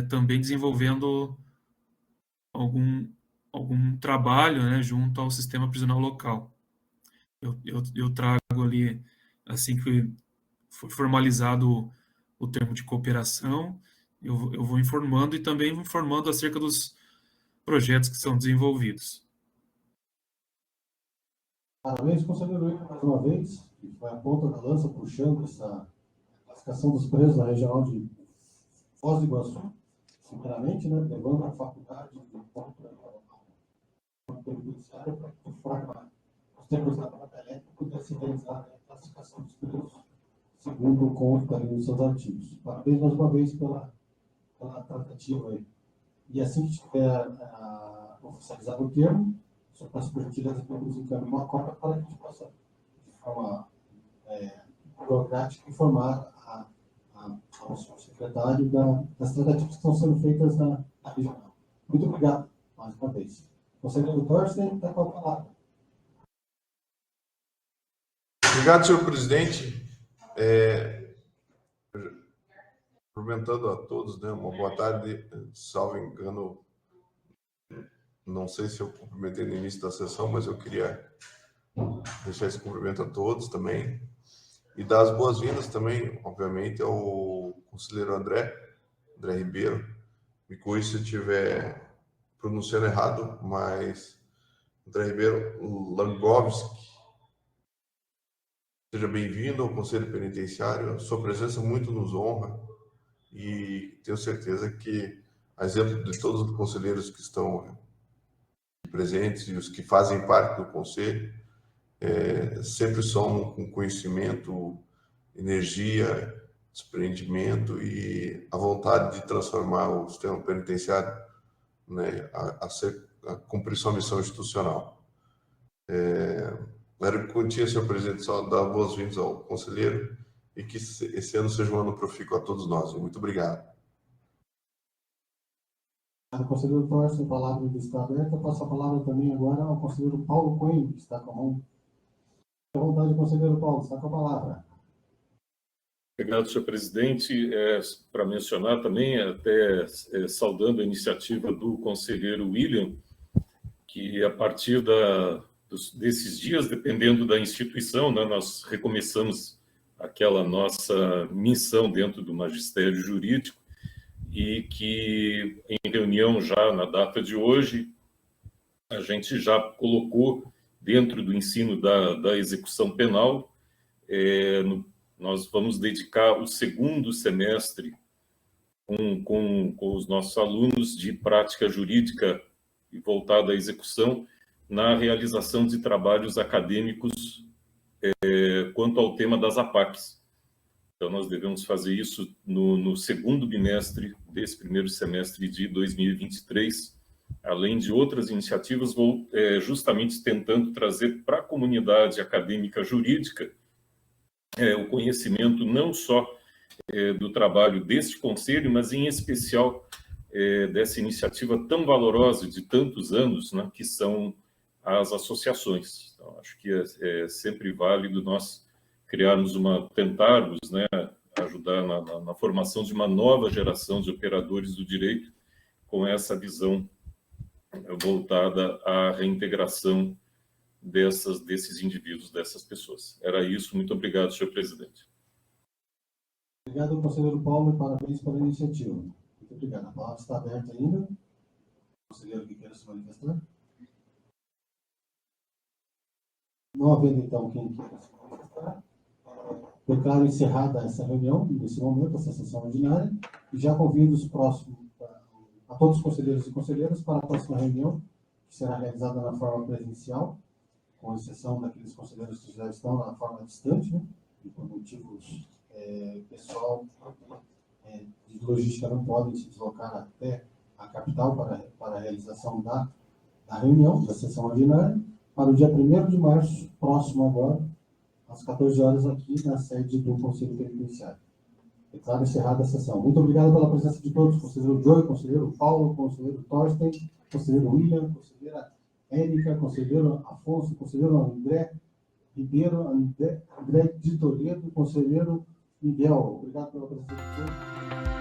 também desenvolvendo algum trabalho, né, junto ao sistema prisional local. Eu trago ali, assim que for formalizado o termo de cooperação, eu vou informando e também vou informando acerca dos projetos que são desenvolvidos. Parabéns, conselheiro William, mais uma vez, que foi a ponta da lança puxando essa classificação dos presos da regional de Foz do Iguaçu, sinceramente, né, levando a faculdade de ponto penitenciário para que de forma os termos da própria elétrica pudesse realizar a classificação dos presos segundo o consta ali nos seus artigos. Parabéns mais uma vez pela tratativa aí. E assim que estiver oficializado o termo, só para se permitir as perguntas encaminhar uma cópia para que a gente possa, de forma burocrática, informar ao senhor secretário das tratativas que estão sendo feitas na regional. Muito obrigado, mais uma vez. Conselheiro Thorsten, está com a palavra. Obrigado, senhor presidente. Cumprimentando a todos, né? Uma boa tarde, salvo engano. Não sei se eu cumprimentei no início da sessão, mas eu queria deixar esse cumprimento a todos também. E dar as boas-vindas também, obviamente, ao conselheiro André Ribeiro. Me corrija se eu estiver pronunciando errado, mas André Ribeiro Langovski. Seja bem-vindo ao Conselho Penitenciário. Sua presença muito nos honra e tenho certeza que, a exemplo de todos os conselheiros que estão presentes e os que fazem parte do Conselho, sempre são com conhecimento, energia, desprendimento e a vontade de transformar o sistema penitenciário, né, a cumprir sua missão institucional. Era que continha, senhor presidente, só dar boas-vindas ao conselheiro e que esse ano seja um ano profícuo a todos nós. Muito obrigado. O conselheiro Thorsten, a palavra está aberta. Passo a palavra também agora ao conselheiro Paulo Coelho, que está com a mão. Fique à vontade, conselheiro Paulo, está com a palavra. Obrigado, senhor presidente. Para mencionar também, até saudando a iniciativa do conselheiro William, que a partir desses dias, dependendo da instituição, né, nós recomeçamos aquela nossa missão dentro do magistério jurídico e que, em reunião já na data de hoje, a gente já colocou dentro do ensino da execução penal, nós vamos dedicar o segundo semestre com os nossos alunos de prática jurídica e voltada à execução, na realização de trabalhos acadêmicos quanto ao tema das APACs. Então, nós devemos fazer isso no segundo bimestre desse primeiro semestre de 2023, além de outras iniciativas, justamente tentando trazer para a comunidade acadêmica jurídica o conhecimento não só do trabalho deste conselho, mas em especial dessa iniciativa tão valorosa de tantos anos, né, que são as associações. Então, acho que é sempre válido nós tentarmos, né, ajudar na formação de uma nova geração de operadores do direito com essa visão voltada à reintegração desses indivíduos, dessas pessoas. Era isso. Muito obrigado, senhor presidente. Obrigado, conselheiro Paulo, e parabéns pela iniciativa. Muito obrigado. A palavra está aberta ainda. Conselheiro que queira se manifestar? Não havendo, então, quem queira se manifestar, declaro encerrada essa reunião, nesse momento, essa sessão ordinária, e já convido a todos os conselheiros e conselheiras para a próxima reunião, que será realizada na forma presencial, com exceção daqueles conselheiros que já estão na forma distante, né? E por motivos pessoal de logística não podem se deslocar até a capital para a realização da reunião, da sessão ordinária, para o dia 1º de março, próximo agora, às 14 horas, aqui na sede do Conselho Penitenciário. Declaro encerrada a sessão. Muito obrigado pela presença de todos, conselheiro Joey, conselheiro Paulo, conselheiro Thorsten, conselheiro William, conselheira Érica, conselheiro Afonso, conselheiro André Ribeiro, André de Toledo, conselheiro Miguel. Obrigado pela presença de todos.